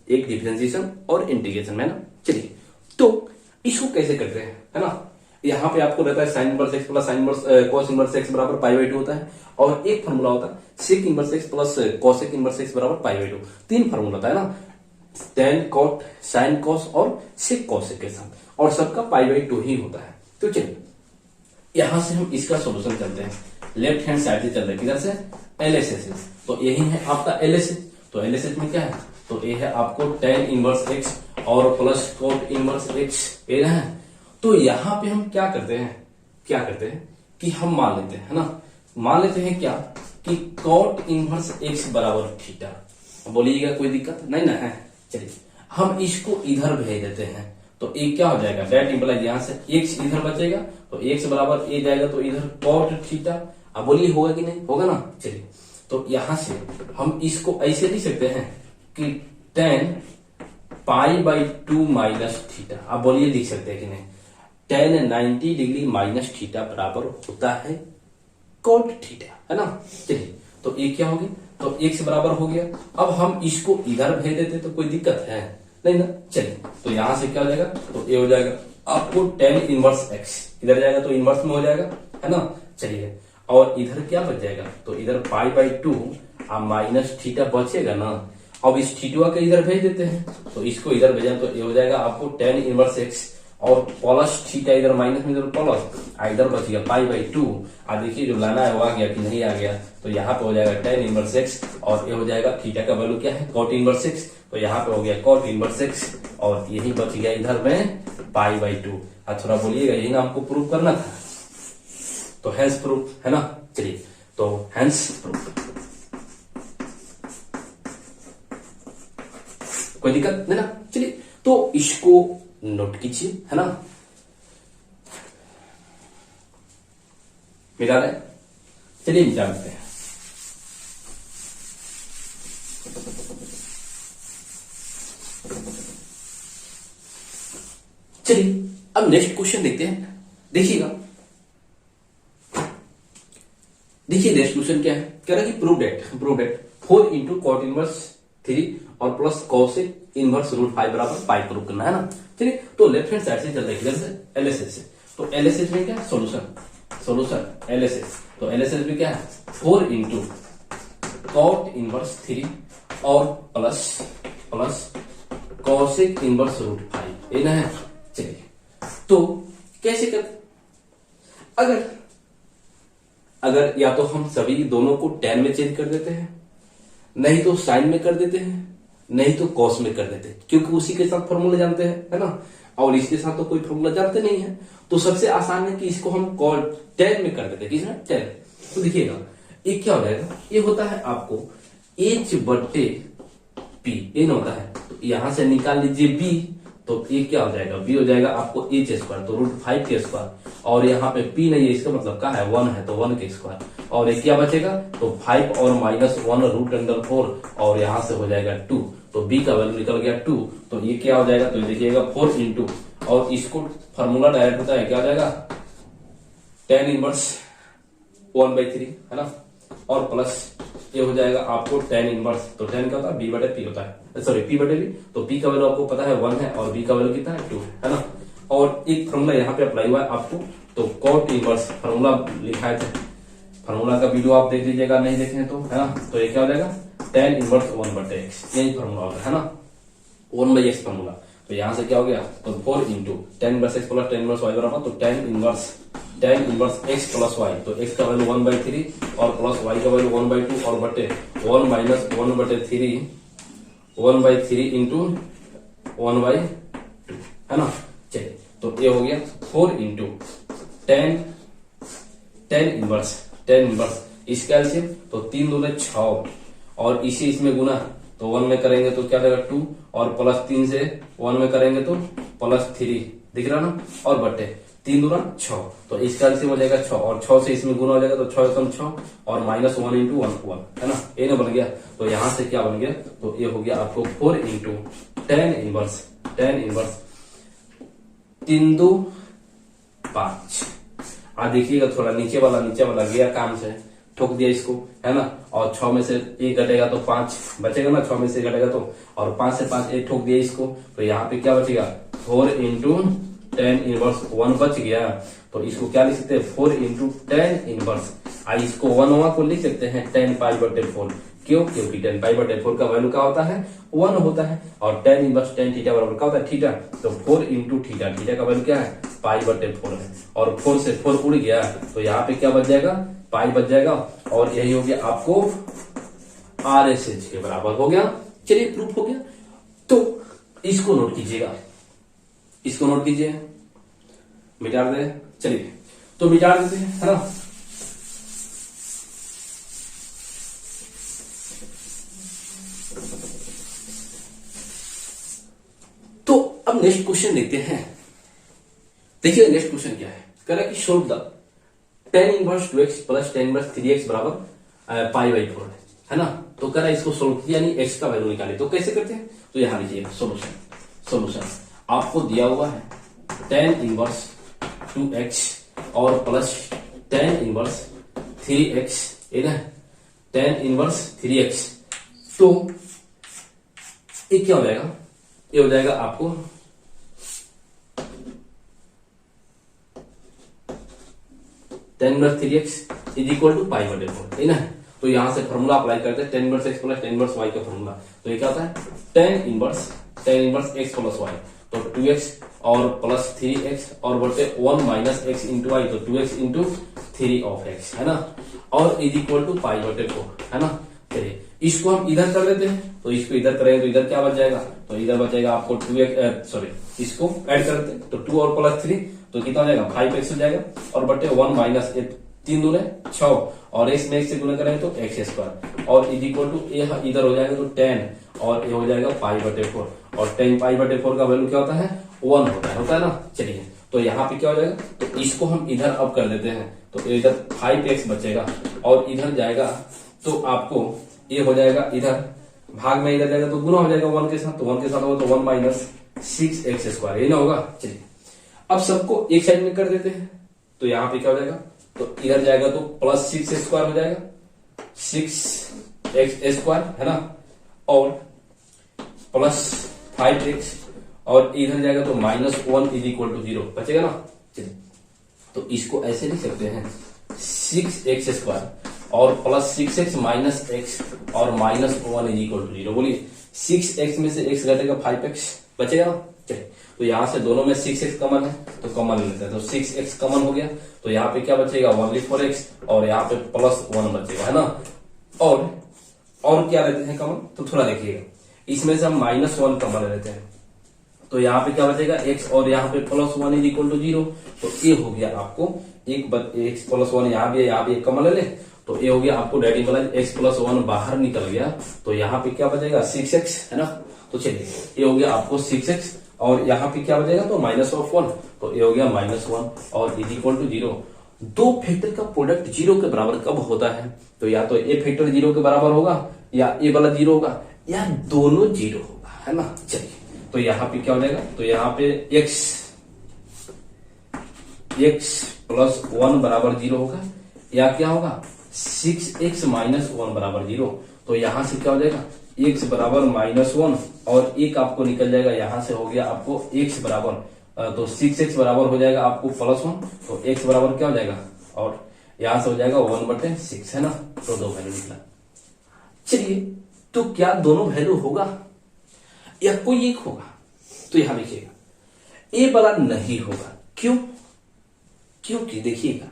एक डिफरेंशिएशन और इंटीग्रेशन में है ना। चलिए, तो इसको कैसे करते हैं है ना। यहाँ पे आपको रहता है sine inverse x plus sine inverse cos inverse x बराबर π/2 होता है, और एक फॉर्मूला होता है sec inverse x plus cosec inverse x बराबर π/2। 3 फॉर्मूला होता है ना, tan cot sin cos और sec cosec के साथ, और सबका π/2 ही होता है। तो चलिए, यहां से हम इसका सॉल्यूशन करते हैं, लेफ्ट हैंड साइड से चल रहे किधर से, LHS, तो यही है आपका LHS। तो LHS में क्या है, तो ये है आपको tan इनवर्स x और प्लस cot इनवर्स x, ये है। तो यहां पे हम क्या करते हैं कि हम मान लेते हैं है ना, मान लेते हैं क्या कि cot इनवर्स x बराबर थीटा। बोलिएगा कोई दिक्कत नहीं ना है। चलिए, हम इसको इधर भेज देते हैं, तो ए क्या हो जाएगा, डेट इंप्लाइज यहां से एक्स इधर बचेगा, तो एक्स बराबर ए जाएगा तो इधर कॉट थीटा। अब बोलिए होगा कि नहीं, होगा ना। चलिए तो यहां से हम इसको ऐसे लिख सकते हैं कि ten pi by two minus theta. अब बोलिए लिख सकते हैं कि नहीं, टेन 90 डिग्री माइनस थीटा बराबर होता है कॉट थीटा, है ना। चलिए तो ये क्या हो गया, तो एक्स बराबर हो गया। अब हम इसको इधर भेज देते तो कोई दिक्कत है नहीं ना। चलिए तो यहां से क्या हो जाएगा, तो ये हो जाएगा आपको टेन इनवर्स एक्स, इधर जाएगा तो इनवर्स में हो जाएगा, है ना। चलिए और इधर क्या बच जाएगा, तो इधर pi by two minus theta बचेगा ना। अब इस थीटा के इधर भेज देते हैं, तो इसको इधर भेजा तो ये हो जाएगा आपको टेन इनवर्स एक्स और प्लस थीटा इधर माइनस में इधर प्लस, इधर बच गया पाई बाई टू। देखिए जो लाना है वो आ गया कि नहीं आ गया, तो यहाँ पे हो जाएगा टेन इनवर्स एक्स और ये हो जाएगा थीटा का वैल्यू क्या है, कॉट इनवर्स एक्स, तो यहाँ पे हो गया कॉट इनवर्स एक्स और यही बच गया इधर में पाई बाई टू। थोड़ा बोलिएगा, यही ना हमको प्रूफ करना था, तो हैंस प्रूफ, है ना। चलिए तो हैंस प्रूफ, कोई दिक्कत नहीं ना। चलिए तो इसको नोट कीजिए, है ना, मिला रहे। चलिए जानते हैं। चलिए अब नेक्स्ट क्वेश्चन देखते हैं। देखिएगा, देखिए नेक्स्ट क्वेश्चन क्या है, कह रहा है कि prove that 4 into cot inverse 3 और प्लस कॉसेक इनवर्स रूट 5 बराबर पाई प्रूव करना, है ना। चलिए तो लेफ्ट हैंड साइड से चलते हैं, किधर से, एलएसएस से। तो एलएसएस में क्या है, सोल्यूशन एलएसएस, तो एलएसएस में क्या है 4 इंटू कॉट इनवर्स 3 और प्लस कॉसेक इनवर्स रूट 5, ये ना है। चलिए तो कैसे करते, अगर या तो हम सभी दोनों को टेन में चेंज कर देते हैं, नहीं तो साइन में कर देते हैं, नहीं तो कॉस में कर देते हैं, क्योंकि उसी के साथ फॉर्मूला जानते हैं, है ना। और इसके साथ तो कोई फॉर्मूला जानते नहीं है, तो सबसे आसान है कि इसको हम कॉल टेन में कर देते हैं, किसमें, टेन। तो देखिएगा ये क्या हो जाएगा, ये होता है आपको एच बट्टे पी, ये ना होता है, तो यहां से निकाल लीजिए बी, तो ये क्या हो जाएगा, बी हो जाएगा आपको एच स्क्वायर, तो रूट 5 के स्क्वायर, और यहाँ पे पी नहीं है, इसका मतलब क्या है 1 है, तो 1 के स्क्वायर, और ये क्या बचेगा, तो 5 और माइनस 1 रूट अंडर 4, और यहाँ से हो जाएगा 2, तो बी का वैल्यू निकल गया 2, तो ये क्या हो जाएगा, तो देखिएगा 4 इंटू, और इसको फॉर्मूला डायरेक्ट होता है, क्या हो जाएगा टेन इनवर्स 1/3, है ना, और प्लस ये हो जाएगा आपको टेन इनवर्स, तो टेन का होता है बी बटे पी होता है, सॉरी पी बटे बी, तो पी का वैल्यू आपको पता है 1 है और बी का वैल्यू कितना है 2, है ना। और एक फॉर्मूला यहाँ पे अप्लाई हुआ है आपको, तो कॉट इनवर्स फॉर्मूला लिखा है, फॉर्मूला का वीडियो आप देख लीजिएगा, नहीं देखें तो, है ना। तो ये क्या हो जाएगा टेन इनवर्स 1 बटे एक्स, यही फॉर्मूला होता है ना, 1/x फॉर्मूला। तो यहाँ से क्या हो गया, तो 4 into tan inverse x plus tan inverse y बराबर, तो tan inverse x plus y, तो एक्स का वैल्यू 1/3 और प्लस वाई का वैल्यू 1/2 और बटे 1 माइनस 1/3 1/3 इंटू 1/2, है ना। चलिए तो ये हो गया 4 इंटू टेन इनवर्स इसका एलसीएम, तो 3 दूने 6 और इसी इसमें गुना, तो 1 में करेंगे तो क्या देगा 2 और प्लस 3 से 1 में करेंगे तो प्लस 3, दिख रहा ना, और बटे 3 दूना 6, तो इसका एलसीएम हो जाएगा 6 और 6 से इसमें गुना हो जाएगा, तो 6 और माइनस 1 इंटू 1, है ना, ये ना बन गया। तो यहां से क्या बन गया, तो ये हो गया आपको 4 इंटू टेन इनवर्स 3 2 5। देखिएगा थोड़ा नीचे वाला गया काम से, ठोक दिया इसको, है ना, और 6 में से 1 घटेगा तो 5 बचेगा ना, 6 में से घटेगा तो, और 5 से 5 1 ठोक दिया इसको, तो यहाँ पे क्या बचेगा 4 इंटू टेन इनवर्स 1 बच गया, तो इसको क्या लिख सकते हैं 4 इंटू टेन इनवर्स, इसको 1 को लिख सकते हैं 10 पाई बटे 4, क्यों, क्योंकि 10 पाई बटे 4 का वैल्यू क्या होता है 1 होता है, और टेन इनवर्स टेन थीटा बराबर क्या होता है थीटा, तो 4 इंटू थीटा का वैल्यू क्या है पाई बटे 4 है, और 4 से 4 उड़ गया, तो यहाँ पे क्या बच जाएगा पाई बच जाएगा, और यही हो गया आपको RSH के बराबर हो गया। चलिए प्रूफ हो गया, तो इसको नोट कीजिएगा, मिटा दे, चलिए तो मिटा देते हैं, है ना। तो अब अब नेक्स्ट क्वेश्चन देखते हैं। देखिए नेक्स्ट क्वेश्चन क्या है, कह रहा है कि solve the tan inverse 2x plus tan inverse 3x बराबर पाई बाई 4 है ना। तो कह रहा है इसको सोल्व किया, यानी x का वैल्यू निकाले। तो कैसे करते हैं, तो यहां लीजिए सोल्यूशन आपको दिया हुआ है tan इनवर्स 2x और प्लस tan इनवर्स 3x, ठीक है, tan इनवर्स 3x। तो ये क्या हो जाएगा, ये हो जाएगा आपको tan inverse 3x is equal to pi बटे 4, है ना। तो यहां से फॉर्मूला अप्लाई करते हैं tan inverse x plus tan inverse y का फॉर्मूला। तो ये क्या होता है tan inverse x plus y, तो 2x और प्लस 3x और बटे 1 माइनस x इंटू y, तो 2x इंटू 3 ऑफ x, है ना, और इज इक्वल टू पाई बटे 4, है ना। चलिए इसको हम इधर कर देते हैं, तो इसको इधर करेंगे तो इधर क्या बच जाएगा, तो इधर बचेगा आपको 2x, सॉरी इसको ऐड कर देते हैं, तो 2 और प्लस 3 तो कितना हो जाएगा 5x हो जाएगा, और बटे 1 माइनस 3 दूने 6, और x में x से गुना करेंगे तो x स्क्वायर, और इज इक्वल टू ये इधर हो जाएगा तो 10 और ये हो जाएगा पाई बटे 4, और 10 पाई बटे 4 का वैल्यू क्या होता है 1 होता है ना। चलिए तो यहाँ पे क्या हो जाएगा, तो इसको हम इधर अब कर देते हैं, तो इधर 5x बचेगा और इधर जाएगा तो आपको ये हो जाएगा, इधर भाग में इधर जाएगा तो गुना हो जाएगा 1 के साथ, तो 1 के साथ होगा तो 1 माइनस 6x स्क्वायर, ये ना होगा। चलिए अब सबको एक साइड में कर देते हैं, तो यहाँ पे क्या हो जाएगा, तो इधर जाएगा तो प्लस 6 स्क्वायर हो जाएगा, 6x स्क्वायर, है ना, और प्लस 5x, और इधर जाएगा तो माइनस 1 इज इक्वल टू 0 बचेगा ना। चलिए तो इसको ऐसे लिख सकते हैं 6x स्क्वायर और प्लस 6x माइनस x और माइनस 1 इज इक्वल टू 0। बोलिए 6x में से x घटेगा 5x बचेगा। चलिए तो यहां से दोनों में 6x कॉमन है तो कॉमन लेते हैं, तो 6x कॉमन हो गया, तो यहाँ पे क्या बचेगा 1/4x और यहाँ पे प्लस 1 बचेगा, है ना। और क्या लेते हैं कॉमन, तो थोड़ा देखिएगा, इसमें से हम माइनस 1 कॉमन लेते हैं, तो यहाँ पे क्या बचेगा x और यहाँ पे प्लस 1 इज इक्वल टू 0। तो ये हो गया आपको x प्लस 1 यहाँ भी एक कॉमन ले ले, तो ये हो गया आपको डायरेक्ट वाला x प्लस 1 बाहर निकल गया, तो यहाँ पे क्या बचेगा 6x, है ना। तो चलिए ये हो गया आपको 6x और यहाँ पे क्या बचेगा तो माइनस ऑफ 1, तो ये हो गया माइनस 1 और इज इक्वल टू 0। दो फैक्टर का प्रोडक्ट 0 के बराबर कब होता है, तो या तो ए फैक्टर 0 के बराबर होगा या ए वाला 0 होगा या दोनों 0 होगा, है ना। चलिए तो यहाँ पे क्या हो जाएगा, तो यहाँ पे x प्लस 1 बराबर 0 होगा, या क्या होगा 6x माइनस 1 बराबर 0। तो यहां से क्या हो जाएगा x बराबर माइनस 1 और एक आपको निकल जाएगा, यहां से हो गया आपको x बराबर, तो 6x बराबर हो जाएगा आपको प्लस 1, तो x बराबर क्या हो जाएगा, और यहां से हो जाएगा 1/6, है ना। तो दो वैल्यू निकला। चलिए तो क्या दोनों वैल्यू होगा या कोई एक होगा, तो यहां देखिएगा ए वाला नहीं होगा, क्यों, क्योंकि देखिएगा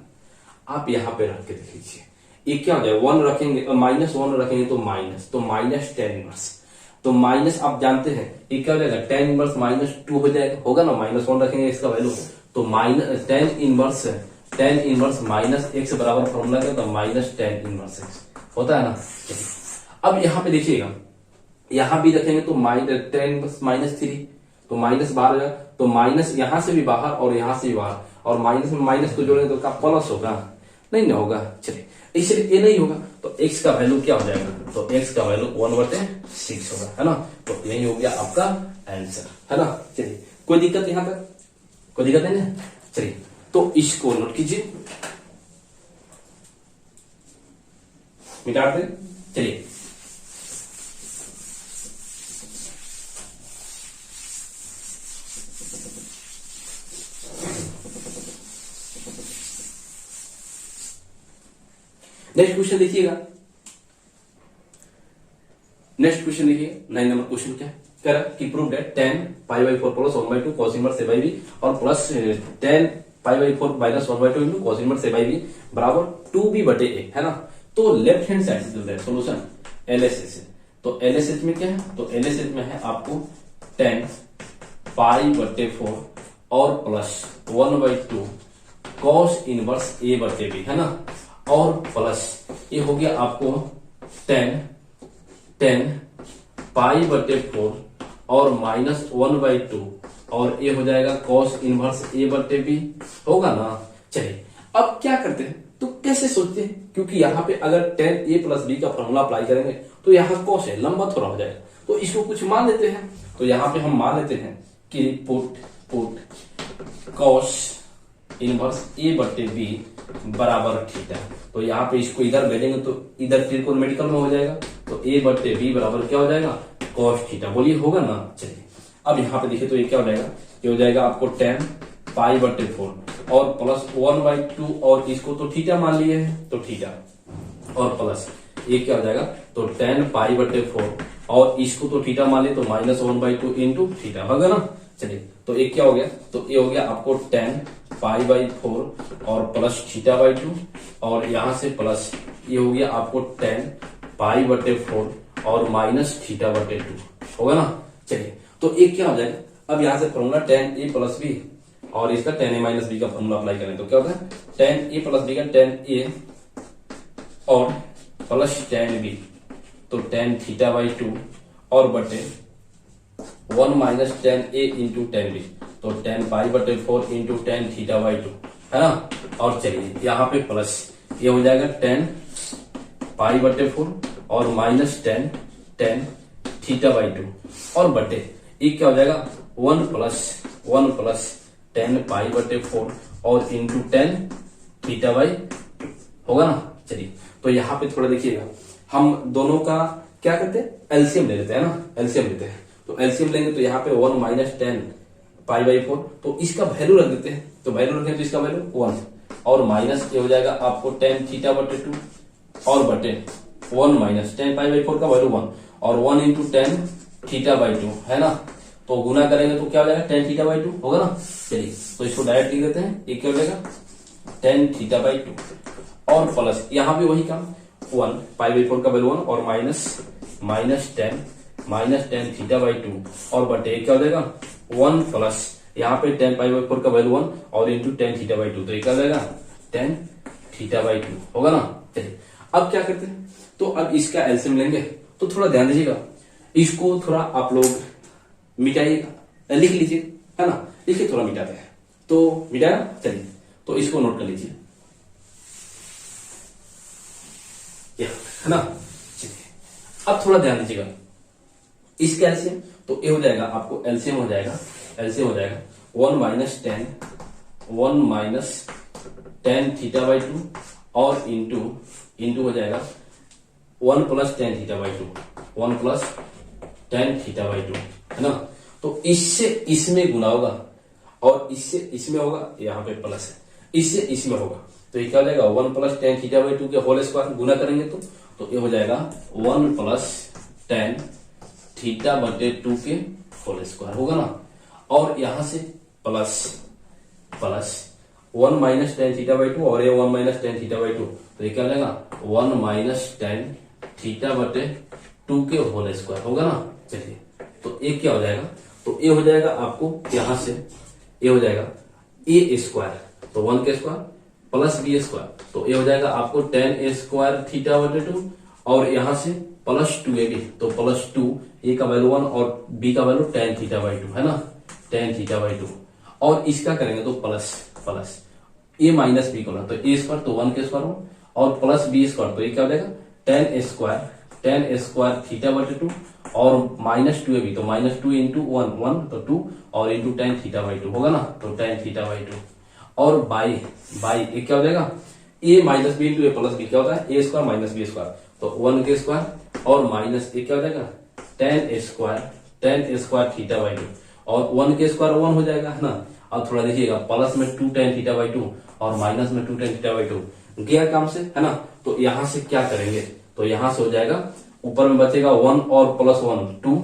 आप यहां पे रख के देख लीजिए, ये क्या हो जाएगा 1 रखेंगे माइनस 1 रखेंगे तो माइनस tan इनवर्स, तो माइनस आप जानते हैं ये क्या हो जाएगा tan इनवर्स माइनस 2 हो जाएगा, होगा ना, माइनस 1 रखेंगे इसका वैल्यू, तो minus tan inverse minus x बराबर फॉर्मूला क्या, तो माइनस tan इनवर्स x होता है ना। अब यहाँ पे देखिएगा, यहाँ भी रखेंगे तो माइनस tan इनवर्स माइनस 3, तो माइनस बाहर हो जाएगा, तो माइनस यहां से भी बाहर और यहां से भी बाहर, और माइनस में माइनस को जोड़ेंगे तो क्या प्लस होगा, नहीं ना होगा। चलिए इसलिए ये नहीं होगा, तो x का वैल्यू क्या हो जाएगा, तो x का वैल्यू 1/6 होगा, है ना। तो यही हो गया आपका आंसर, है ना। चलिए कोई दिक्कत यहां तक, कोई दिक्कत नहीं है। चलिए तो इसको नोट कीजिए, मिटा दें। चलिए नेक्स्ट क्वेश्चन देखिएगा, नेक्स्ट क्वेश्चन देखिए 9 नंबर क्वेश्चन क्या कह रहा है कि prove that tan π/4 plus 1/2 cos inverse a by b और plus tan π/4 minus 1/2 into cos inverse a by b बराबर 2b/a, है ना। तो लेफ्ट हैंड साइड से चलता है सोल्यूशन LHS, तो LHS में क्या है, तो LHS में है आपको tan π/4 और प्लस 1/2 cos इनवर्स a/b, है ना, और प्लस ये हो गया आपको tan π/4 और -1/2 और ये हो जाएगा cos इनवर्स a/b होगा ना। चलिए अब क्या करते हैं, तो कैसे सोचते हैं, क्योंकि यहाँ पे अगर tan a प्लस बी का फॉर्मूला अप्लाई करेंगे तो यहाँ cos है, लंबा थोड़ा हो जाएगा, तो इसको कुछ मान लेते हैं। तो यहाँ पे हम मान लेते हैं कि पुट cos इनवर्स a/b बराबर थीटा। तो यहाँ पे इसको इधर भेजेंगे तो इधर ट्रिकोनोमेट्रिकल में हो जाएगा, तो a/b बराबर क्या हो जाएगा, cos थीटा। बोलिए होगा ना। चलिए अब यहाँ पे देखिए तो ये क्या हो जाएगा, ये हो जाएगा आपको tan π/4 और प्लस 1/2 और इसको तो थीटा मान लिए हैं तो थीटा और प्लस ये क्या हो जाएगा, तो tan π/4 और इसको तो थीटा मान लिए तो -1/2 इंटू थीटा होगा ना। चलिए तो एक क्या हो गया, तो ये हो गया आपको tan π/4 और प्लस θ/2 और यहां से प्लस ये हो गया आपको tan π/4 और माइनस θ/2 होगा ना। चलिए तो एक क्या हो जाएगा, अब यहां से formula tan a plus b और इसका tan a माइनस बी का फॉर्मूला अप्लाई करें तो क्या होता है, tan a प्लस बी का tan a और प्लस tan b तो tan θ/2 और बटे 1 minus tan a into tan b तो tan π/4 इंटू tan θ/2 है ना। और चलिए यहाँ पे प्लस ये हो जाएगा tan π/4 और माइनस tan θ/2 और बटे ये क्या हो जाएगा 1 प्लस tan π/4 और इंटू tan θ/2 होगा ना। चलिए तो यहाँ पे थोड़ा देखिएगा, हम दोनों का क्या करते हैं, एलसीएम ले लेते हैं ना, एलसीएम लेते हैं। तो एलसीएम लेंगे तो यहाँ पे 1 माइनस tan π/4 तो इसका वैल्यू रख देते हैं, तो वैल्यू रखें तो इसका वैल्यू 1 और माइनस ये हो जाएगा आपको tan θ/2 और बटे 1 माइनस tan π/4 का वैल्यू 1 और 1 इंटू tan θ/2 है ना। तो गुना करेंगे तो क्या हो जाएगा tan θ/2 होगा ना। चलिए तो इसको डायरेक्ट लिख देते हैं, एक क्या हो जाएगा tan θ/2 और प्लस यहाँ भी वही काम 1 π/4 का वैल्यू 1 और माइनस tan θ/2 और बटे क्या हो जाएगा 1 प्लस यहाँ पे tan π/4 का वैल्यू 1 और इंटू tan θ/2 तो क्या हो जाएगा tan θ/2 होगा ना। चलिए अब क्या करते हैं, तो अब इसका एलसीएम लेंगे तो थोड़ा ध्यान दीजिएगा, इसको थोड़ा आप लोग मिटाइएगा, लिख लीजिए है ना, लिखिए थोड़ा मिटाते हैं तो मिटाया। चलिए तो इसको नोट कर लीजिए है ना। चलिए अब थोड़ा ध्यान दीजिएगा, इसका एलसीएम तो ये हो जाएगा आपको एलसीएम हो जाएगा 1 माइनस tan θ/2 और इंटू हो जाएगा 1 प्लस tan θ/2 है ना। तो इससे इसमें गुना होगा और इससे इसमें होगा, यहाँ पे प्लस है, इससे इसमें होगा तो ये क्या हो जाएगा 1 प्लस tan θ/2 के होल स्क्वायर गुना करेंगे तो ये हो जाएगा 1 प्लस tan θ/2 के होल स्क्वायर होगा ना। और यहां से प्लस 1 माइनस tan θ/2 और ये 1 माइनस tan θ/2 तो ये क्या हो जाएगा 1 माइनस tan θ/2 के होल स्क्वायर होगा ना। चलिए तो ये क्या हो जाएगा, तो ये हो जाएगा आपको यहां से ये हो जाएगा a स्क्वायर तो 1 के स्क्वायर प्लस b स्क्वायर तो ये हो जाएगा आपको tan a स्क्वायर θ/2 और यहां से प्लस 2ab तो प्लस 2 a का वैल्यू 1 और b का वैल्यू tan θ/2 है ना, tan θ/2 और इसका करेंगे तो प्लस a माइनस b को तो a स्क्वायर तो 1 के स्क्वायर और प्लस b स्क्वायर तो ये क्या हो जाएगा tan a स्क्वायर θ/2 और माइनस 2ab तो माइनस 2 इंटू 1 तो 2 और इंटू tan θ/2 होगा ना, तो tan θ/2 और बाई ये क्या हो जाएगा a minus b into a plus b क्या होता है a square minus b square तो 1 के स्क्वायर और माइनस ए क्या हो जाएगा tan a स्क्वायर θ/2 और 1 के स्क्वायर 1 हो जाएगा है ना। अब थोड़ा देखिएगा प्लस में 2 tan θ/2 और माइनस में 2 tan θ/2 गया काम से है ना। तो यहां से क्या करेंगे, तो यहां से हो जाएगा ऊपर में बचेगा 1 और प्लस 1 2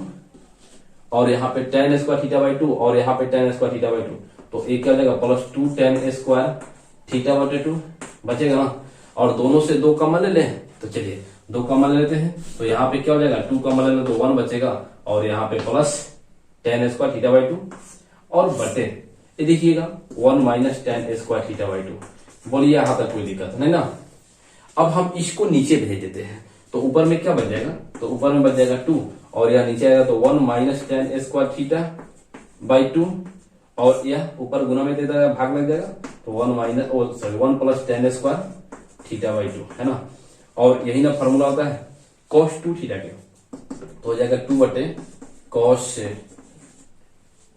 और यहाँ पे tan स्क्वायर θ/2 और यहाँ पे tan स्क्वायर θ/2 तो एक क्या हो जाएगा प्लस 2 tan स्क्वायर θ/2 बचेगा ना। और दोनों से 2 कॉमन ले लें तो चलिए 2 कॉमन ले लेते हैं तो यहाँ पे क्या हो जाएगा 2 कॉमन ले लें तो 1 बचेगा और यहाँ पे प्लस tan स्क्वायर θ/2 और बटे ये देखिएगा 1 माइनस tan स्क्वायर θ/2। बोलिए यहाँ तक कोई दिक्कत नहीं ना। अब हम इसको नीचे भेज देते हैं तो ऊपर में क्या बच जाएगा, तो ऊपर में बच जाएगा 2 और यह नीचे आएगा तो 1 minus ten square theta by 2, और यह ऊपर गुना में दे देगा, भाग लग जाएगा तो 1 plus ten square theta by 2, है ना। और यही ना फॉर्मूला होता है cos 2 थीटा के, तो हो जाएगा 2 बटे cos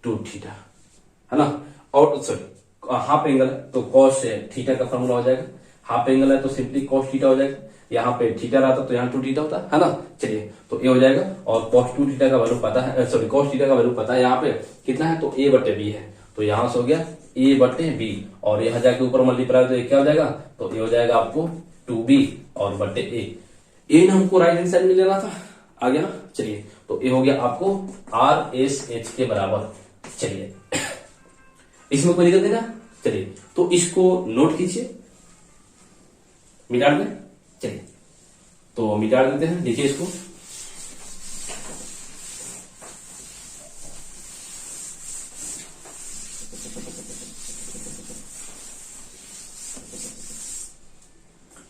2 थीटा, है ना। और सॉरी हाफ एंगल है तो cos थीटा का फॉर्मूला हो जाएगा, हाफ एंगल है तो सिंपली cos थीटा हो जाएगा, यहाँ पे थीटा रहता तो यहाँ 2 थीटा होता है ना। चलिए तो ये हो जाएगा, और cos 2 थीटा का वैल्यू पता है, सॉरी cos थीटा का वैल्यू पता है यहाँ पे कितना है, तो a बटे b है, तो यहाँ से हो गया a बटे b, और यहाँ जाके ऊपर मल्टीप्लाई तो ये क्या हो जाएगा, तो ये हो जाएगा आपको 2b और बटे a ना हमको राइट हैंड साइड में लेना था, आ गया ना। चलिए तो ये हो गया आपको RSH के बराबर। चलिए इसमें कोई दिक्कत नहीं ना। चलिए तो इसको नोट कीजिए, मिटा दें। चलिए तो मिटा देते हैं, देखिए इसको।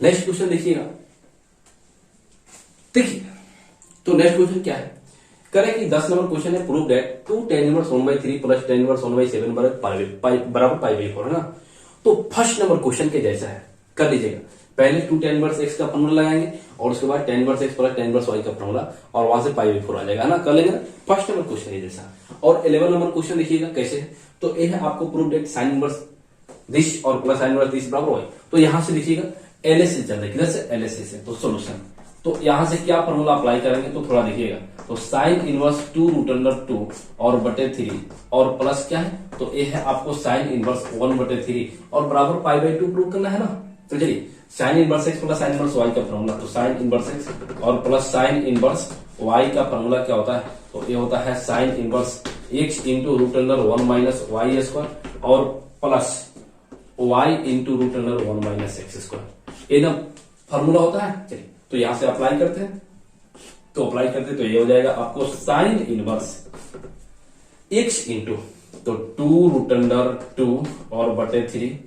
नेक्स्ट क्वेश्चन देखिएगा, देखिए तो नेक्स्ट क्वेश्चन क्या है, करें कि 10 नंबर क्वेश्चन है, prove that 2 tan inverse 1/3 plus tan inverse 1/7 बराबर पाई बाई 4, है ना। तो फर्स्ट नंबर क्वेश्चन के जैसा है, कर लीजिएगा। पहले 2 tan इनवर्स x का फॉर्मूला लगाएंगे और उसके बाद tan inverse x plus tan inverse y का फॉर्मूला, और वहां से पाई बाई 4 आ जाएगा, है ना। कर लेंगे ना, फर्स्ट नंबर क्वेश्चन है जैसा। और 11 नंबर क्वेश्चन देखिएगा कैसे है, तो ये है आपको prove that sine inverse this और प्लस साइन इनवर्स दिस बराबर y। तो यहां से देखिएगा LS से चल रहा है, किधर से, LS से। तो सोल्यूशन, तो यहां से क्या फॉर्मूला अप्लाई करेंगे, तो थोड़ा देखिएगा, तो साइन इनवर्स 2√2 और बटे 3 और प्लस क्या है, तो ये है आपको साइन इनवर्स 1/3 और बराबर पाई बाई 2 प्रूव करना है ना। तो चलिए sine inverse x plus sine inverse y का फॉर्मूला, तो साइन इनवर्स x और प्लस साइन इनवर्स y का फॉर्मूला क्या होता है, तो ये होता है sine inverse x into √1 minus y square और plus y into √1 minus x square, ये ना फॉर्मूला होता है। चलिए तो यहां से अप्लाई करते हैं, तो अप्लाई करते तो ये हो जाएगा आपको साइन इनवर्स x इंटू तो 2√2 और बटे 3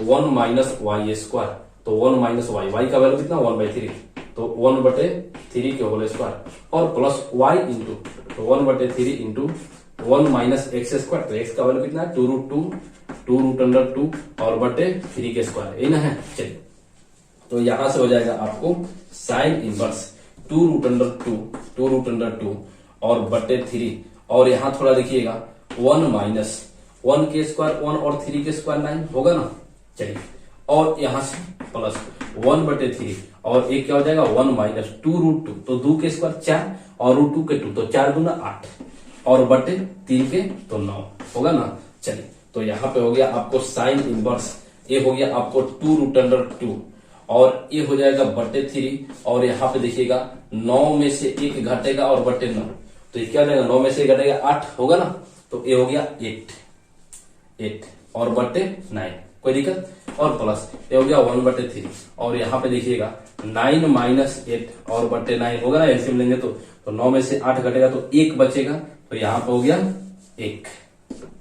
1 माइनस वाई स्क्वायर, तो 1 माइनस वाई का वैल्यू कितना 1/3, तो 1/3 के होल स्क्वायर और प्लस y इंटू तो 1/3 इंटू 1 माइनस एक्स स्क्वायर, तो x का वैल्यू कितना है 2√2 और बटे 3 के स्क्वायर, ये ना है। चलिए तो यहां से हो जाएगा आपको साइन इनवर्स 2√2 और बटे 3, और यहां थोड़ा देखिएगा 1 माइनस 1 के स्क्वायर 1 और 3 के स्क्वायर 9 होगा ना। चलिए और यहां से प्लस 1/3 और एक क्या हो जाएगा 1 माइनस 2√2, तो 2 के स्क्वायर 4 और √2 के 2, तो 4 दूना 8 और बटे 3 के तो 9 होगा ना। चलिए तो यहाँ पे हो गया आपको साइन इनवर्स, ये हो गया आपको 2√2 और ये हो जाएगा बटे 3, और यहाँ पे देखिएगा 9 में से 1 घटेगा और बटे 9, तो ये क्या हो जाएगा 9 में से 1 घटेगा 8 होगा ना, तो ये हो गया 8 और बटे 9, कोई दिक्कत, और प्लस ये हो गया 1/3, और यहाँ पे देखिएगा 9 माइनस 8 और बटे 9 होगा ना, एलसीएम लेंगे तो 9 में से 8 घटेगा तो 1 बचेगा, तो यहाँ पे हो गया 1,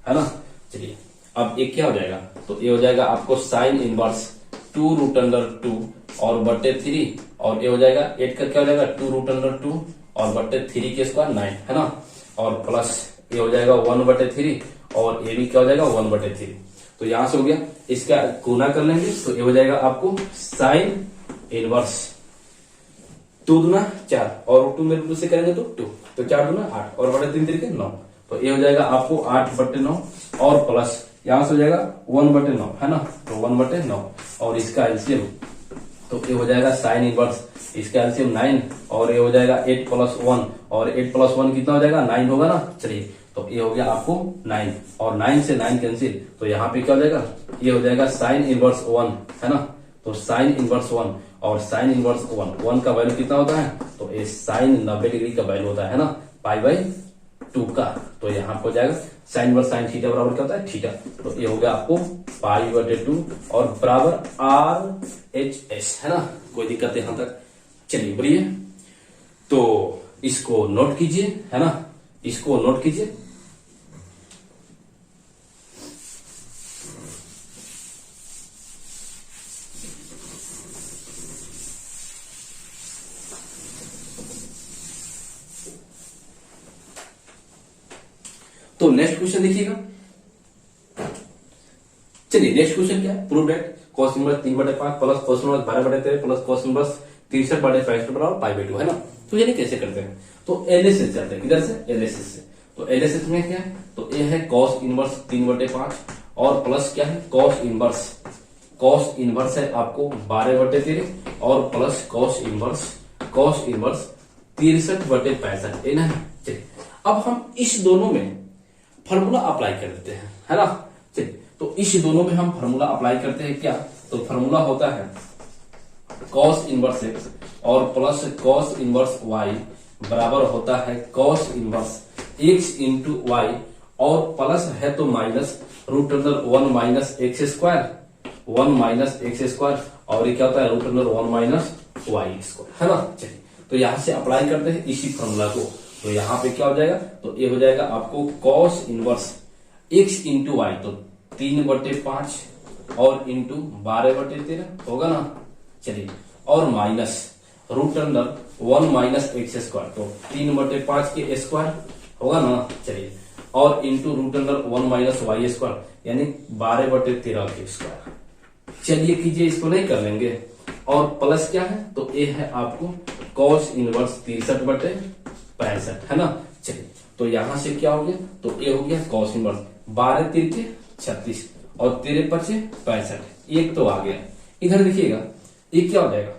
है ना। चलिए अब एक क्या हो जाएगा, तो ये हो जाएगा आपको साइन इनवर्स 2√2 और बटे 3, और ये हो जाएगा 8 का क्या हो जाएगा 2√2 और बटे 3 के स्क्वायर 9, है ना, और प्लस ये हो जाएगा 1/3 और ये भी क्या हो जाएगा 1/3, तो यहां से हो गया, इसका गुना कर लेंगे तो ये हो जाएगा आपको साइन इनवर्स 2 दूना 4 और 2 में 2 से करेंगे तो 2, तो 4 दूना 8 और बटे 3 तरीके 9, तो ये हो जाएगा आपको 8/9 और प्लस यहां से हो जाएगा 1/9, है ना, तो 1/9 और इसका एलसीएम तो ये हो जाएगा साइन इनवर्स, इसका एलसीएम 9 और ये हो जाएगा 8 + 1 और 8 + 1 कितना हो जाएगा 9 होगा ना। चलिए तो ये हो गया आपको 9 और 9 से 9 कैंसिल, तो यहाँ पे क्या हो जाएगा, ये हो जाएगा साइन इनवर्स 1, है ना, तो साइन इनवर्स 1 और साइन इनवर्स 1 का वैल्यू कितना होता है, तो ये साइन 90 डिग्री का वैल्यू होता है ना, π/2 का, तो यहाँ पे हो जाएगा साइन इनवर्स साइन थीटा बराबर क्या होता है थीटा, तो ये हो गया आपको π/2 और बराबर RHS, है ना, कोई दिक्कत है यहां तक। चलिए बढ़िया, तो इसको नोट कीजिए, है ना, इसको नोट कीजिए। तो नेक्स्ट क्वेश्चन देखिएगा। चलिए नेक्स्ट क्वेश्चन क्या है, prove that cos inverse 3/5 plus cos inverse 12/13 plus cos inverse 63/65 बराबर π/2 है ना। तो ये कैसे करते हैं, तो एलएसएस चलते हैं, किधर से, एलएसएस से। तो एलएसएस में क्या है, तो ये है cos इनवर्स 3/5 और प्लस क्या है cos इनवर्स है आपको 12/13 और प्लस cos इनवर्स 63/65 है ना। चलिए अब हम इस दोनों में फॉर्मूला अप्लाई कर देते हैं, है ना। चलिए तो इस दोनों में हम फॉर्मूला अप्लाई करते हैं क्या, तो फॉर्मूला होता है cos इनवर्स x और प्लस cos इनवर्स y बराबर होता है cos inverse x into y और प्लस है तो minus root under 1 minus x square और ये क्या होता है root under 1 minus y square, है ना। चलिए तो यहां से अप्लाई करते हैं इसी फॉर्मूला को। तो यहाँ पे क्या हो जाएगा, तो ये हो जाएगा आपको cos inverse x into y, तो 3/5 और इंटू 12/13 होगा ना। चलिए और minus root under 1 minus x square, तो 3/5 के स्क्वायर होगा ना। चलिए और into root under 1 minus y square यानी 12/13 के स्क्वायर। चलिए कीजिए, इसको नहीं कर लेंगे। और प्लस क्या है, तो ये है आपको cos इनवर्स 63/65 है ना। चलिए तो यहां से क्या हो गया, तो ये हो गया cos इनवर्स 12 तिरके 36 और 13 पचे 65, एक तो आ गया। इधर देखिएगा ये क्या हो जाएगा,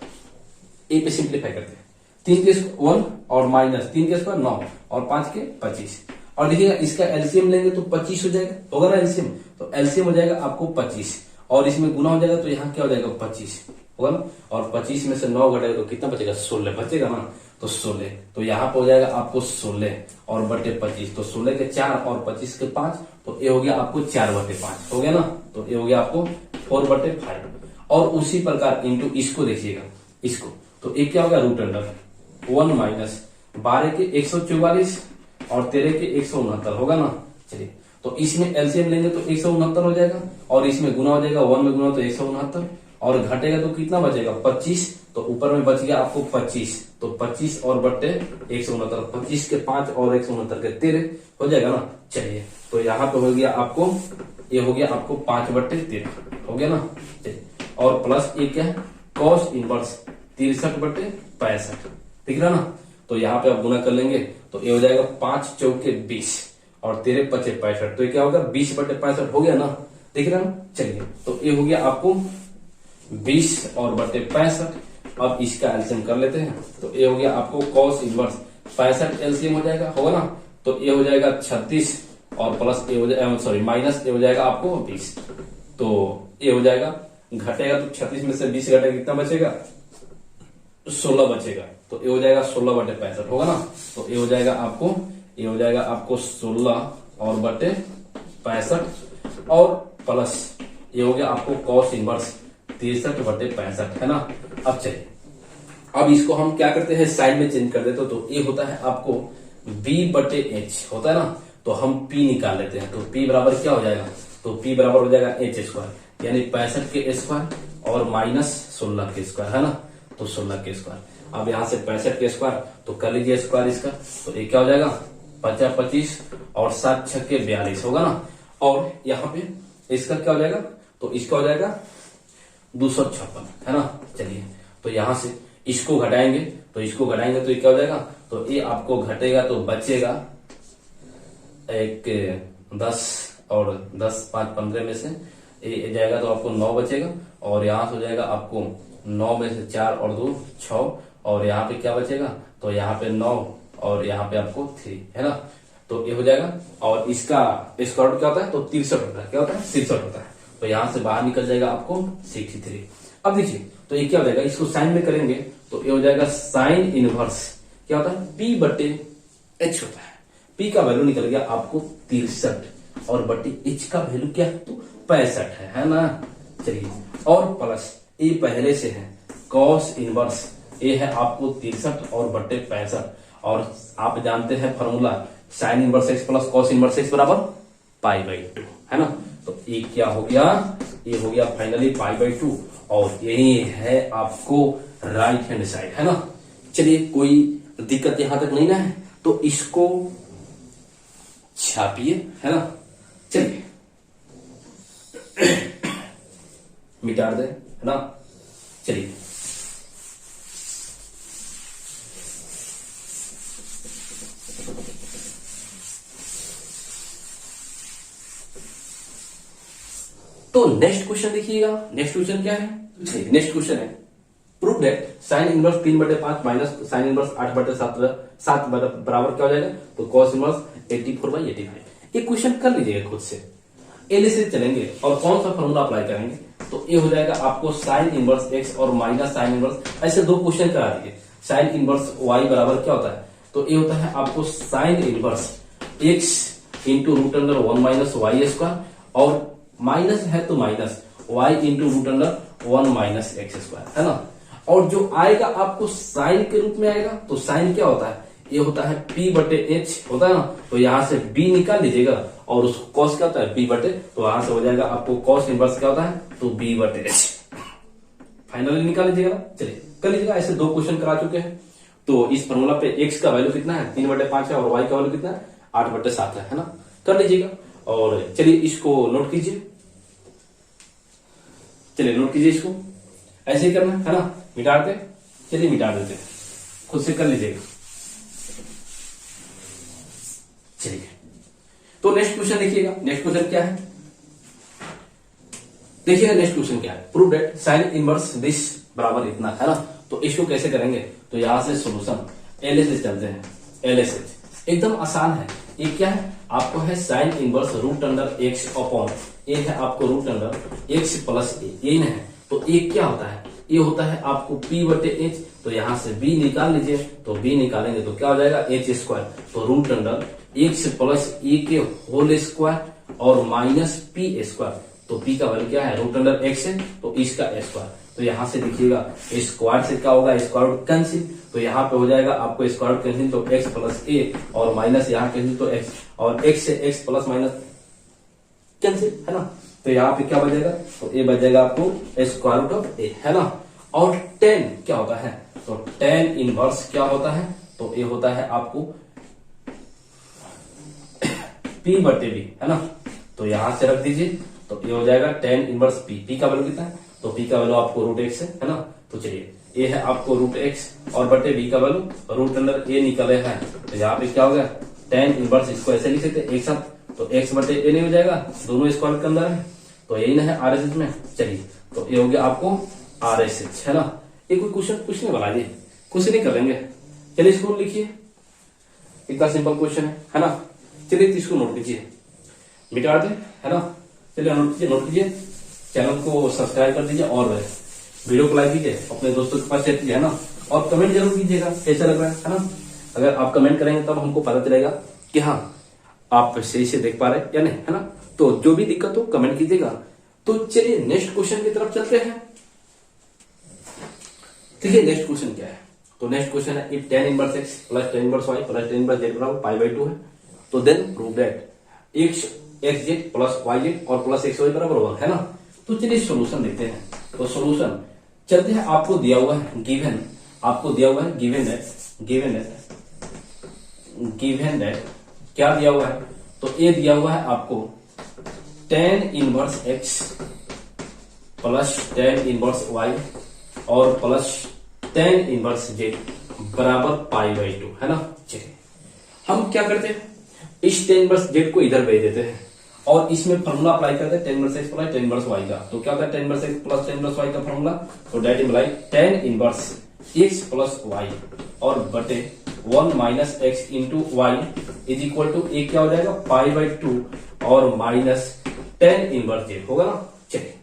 एक पे सिंप्लीफाई करते हैं, 3 के 1 और माइनस 3 के स्क्वायर 9 और 5 के 25 और देखिएगा इसका एलसीएम लेंगे तो 25 हो जाएगा, होगा ना एलसीएम। तो एलसीएम हो जाएगा आपको 25 और इसमें गुना हो जाएगा तो यहाँ क्या हो जाएगा 25 होगा ना। और 25 में से 9 घटेगा तो कितना बचेगा, 16 बचेगा ना। तो 16 तो यहाँ पे हो जाएगा आपको 16 और बटे 25, तो 16 के 4 और 25 के 5, तो ये हो गया आपको 4/5 हो गया ना। तो ये हो गया आपको 4/5 और उसी प्रकार इंटू इसको देखिएगा, इसको तो एक क्या होगा रूट अंडर 1 माइनस 12 के 144 और 13 के 169 होगा ना। चलिए तो इसमें एलसीएम लेंगे तो 169 हो जाएगा और इसमें गुना हो जाएगा 1 में गुना तो 169 और घटेगा तो कितना बचेगा 25, तो ऊपर में बच गया आपको 25, तो 25 और बट्टे 169, 25 के 5 और 169 के 13 हो जाएगा ना। चलिए तो यहाँ पे हो गया आपको, ये हो गया आपको 5/13 हो गया ना। चलिए और प्लस ये क्या है cos इनवर्स 63/65 दिख रहा ना। तो यहाँ पे आप गुना कर लेंगे तो ये हो जाएगा 5 चौके 20 और 13 पचे 65, तो ये क्या होगा 20/65 हो गया ना, दिख रहा ना। चलिए तो ये हो गया आपको 20 और बटे 65। अब इसका एलसीएम कर लेते हैं, तो ये हो गया आपको cos इनवर्स 65 एलसीएम हो जाएगा, होगा ना। तो ये हो जाएगा 36 और प्लस ये हो जाएगा सॉरी माइनस ये हो जाएगा आपको 20, तो ये हो जाएगा घटेगा तो 36 में से 20 घटेगा कितना बचेगा 16 बचेगा, तो ये हो जाएगा 16/65 होगा ना। तो ये हो जाएगा आपको 16 और बटे 65 और प्लस ये हो गया आपको cos इनवर्स 63/65 है ना। अब चलिए अब इसको हम क्या करते हैं साइड में चेंज कर देते, तो ये होता है आपको b/h होता है ना। तो हम p निकाल लेते हैं, तो p बराबर क्या हो जाएगा, तो p बराबर हो जाएगा h स्क्वायर यानी 65 के स्क्वायर और माइनस 16 के स्क्वायर है ना। तो 16 के स्क्वायर, अब यहाँ से 65 के स्क्वायर तो कर लीजिए स्क्वायर इसका, तो ये क्या हो जाएगा 50 25 और 7 छक्के 42 होगा ना। और यहाँ पे इसका क्या हो जाएगा, तो इसका हो जाएगा 256 है ना। चलिए तो यहां से इसको घटाएंगे तो ये क्या हो जाएगा, तो ये आपको घटेगा तो बचेगा एक 10 और 10 5 15 में से ये जाएगा तो आपको 9 बचेगा और यहां से हो जाएगा आपको 9 में से 4 और 2 6 और यहाँ पे क्या बचेगा, तो यहाँ पे 9 और यहाँ पे आपको 3 है ना। तो ये हो जाएगा और इसका स्क्वायर रूट क्या होता है, तो 63 होता है, क्या होता है 63 होता है। तो यहां से बाहर निकल जाएगा आपको 63। अब देखिए तो ये क्या हो जाएगा, इसको साइन में करेंगे तो ये हो जाएगा साइन इनवर्स क्या होता है p/h होता है। p का वैल्यू निकल गया आपको 63 और बटे h का वैल्यू क्या है, तो 65 है ना। चलिए और प्लस ये पहले से है cos इनवर्स ये है आपको 63 और बटे 65 और आप जानते हैं formula sine inverse x plus cos inverse x बराबर π/2 है ना। तो ये क्या हो गया, ये हो गया फाइनली π/2 और यही है आपको राइट हैंड साइड है ना। चलिए कोई दिक्कत यहां तक नहीं ना है, तो इसको छापिए, है ना। चलिए मिटा दे, है ना। चलिए तो नेक्स्ट क्वेश्चन देखिएगा। नेक्स्ट क्वेश्चन क्या है? नेक्स्ट क्वेश्चन है prove that sine inverse 3/5 minus sine inverse 8/7 बराबर क्या हो जाएगा? तो कॉस इनवर्स 84/85। ये क्वेश्चन कर लीजिएगा खुद से, एल से चलेंगे और कौन सा फॉर्मूला अप्लाई करेंगे। तो ये हो जाएगा आपको साइन इनवर्स एक्स और माइनस साइन इनवर्स, ऐसे दो क्वेश्चन करा दीजिए। साइन इनवर्स वाई बराबर क्या होता है? तो ये होता है आपको sine inverse x into root under 1 minus y square, और माइनस है तो minus y into root under 1 minus x square, है ना। और जो आएगा आपको साइन के रूप में आएगा, तो साइन क्या होता है? ये होता है p/h होता है ना। तो यहां से b निकाल लीजिएगा और उसको कॉस क्या होता है? p/, तो वहां से हो जाएगा आपको कॉस इनवर्स क्या होता है? तो b/h फाइनली निकाल लीजिएगा। चलिए कर लीजिएगा, ऐसे दो क्वेश्चन करा चुके हैं। तो इस फॉर्मूला पे x का वैल्यू कितना है? 3/5 है, और y का वैल्यू कितना है? 8/7 है ना। कर लीजिएगा और चलिए इसको नोट कीजिए। चलिए नोट कीजिए, इसको ऐसे ही करना है ना। मिटाते, चलिए मिटा देते हैं, खुद से कर लीजिएगा। चलिए तो नेक्स्ट क्वेश्चन देखिएगा। नेक्स्ट क्वेश्चन क्या है? देखिएगा नेक्स्ट क्वेश्चन क्या है। Prove that sine inverse this बराबर इतना, है ना। तो इसको कैसे करेंगे? तो यहां से सॉल्यूशन एलएसएच चलते हैं। एलएसएच एकदम आसान है। ये क्या है? आपको है sine inverse root under x upon a है आपको root under x plus a, यही ना है। तो ए क्या होता है? ये होता है आपको p/h। तो यहां से b निकाल लीजिए, तो b निकालेंगे तो क्या हो जाएगा? h स्क्वायर, तो रूट अंडर एक्स प्लस ए के होल स्क्वायर और माइनस p स्क्वायर। तो p का वैल्यू क्या है? रूट अंडर एक्स है, तो इसका स्क्वायर। तो यहां से देखिएगा स्क्वायर से क्या होगा? स्क्वायर रूट कैंसिल, तो यहाँ पे हो जाएगा आपको स्क्वायर रूट कैंसिल, तो x प्लस ए और माइनस यहाँ कैंसिल, तो x, और x से x प्लस माइनस कैंसिल, है ना। तो यहाँ पे क्या बचेगा? तो ये बचेगा आपको स्क्वायर रूट ऑफ ए, है ना। और tan क्या होता है? तो tan इनवर्स क्या होता है? तो ये होता है आपको p/b, है ना। तो यहां से रख दीजिए, तो ये हो जाएगा tan इनवर्स p का वैल्यू कितना है? तो p का वैल्यू आपको रूट एक्स है ना। तो चलिए ये है आपको रूट एक्स और बटे b का वैल्यू रूट अंडर a निकले है। तो यहाँ पे क्या हो गया? tan इनवर्स, इसको ऐसे लिख सकते एक साथ, तो x/a नहीं हो जाएगा, दोनों स्क्वायर के अंदर है, तो यही ना है आरएसएच में। चलिए तो ये हो गया आपको आरएसएच, है ना। ये कोई क्वेश्चन पूछने वाला है, कुछ नहीं करेंगे। चलिए इसको लिखिए, इतना सिंपल क्वेश्चन है ना। चलिए इसको नोट कीजिए, मिटा दे, है ना। चलिए नोट कीजिए, चैनल को सब्सक्राइब कर दीजिए और वीडियो को लाइक कीजिए, अपने दोस्तों के पास शेयर कीजिए, है ना। और कमेंट जरूर कीजिएगा कैसा लग रहा है ना। अगर आप कमेंट करेंगे तब हमको पता चलेगा कि हाँ आप सही से देख पा रहे या नहीं, है ना। तो जो भी दिक्कत हो कमेंट कीजिएगा। तो चलिए नेक्स्ट क्वेश्चन की तरफ चलते हैं। देखिए नेक्स्ट क्वेश्चन क्या है। तो नेक्स्ट क्वेश्चन है if tan inverse x plus tan inverse y plus tan inverse z बराबर π/2 है, तो then prove that xz plus yz और प्लस xy बराबर 1, है ना। तो चलिए सॉल्यूशन देखते हैं। तो सॉल्यूशन चलते हैं, आपको दिया हुआ है गिवन, आपको दिया हुआ है गिवन दैट क्या दिया हुआ है? तो ये दिया हुआ है आपको tan inverse x plus tan inverse y और प्लस tan इनवर्स z बराबर π/2, है ना। चलिए हम क्या करते हैं, इस tan इनवर्स z को इधर भेज देते हैं और इसमें फॉर्मूला अप्लाई करते हैं tan inverse x plus tan inverse y का। तो क्या होता है tan inverse x plus tan inverse y का फॉर्मूला? तो that imply tan inverse x plus y और बटे 1 minus x into y is equal to एक क्या हो जाएगा? π/2 और माइनस tan इनवर्स z होगा ना। चलिए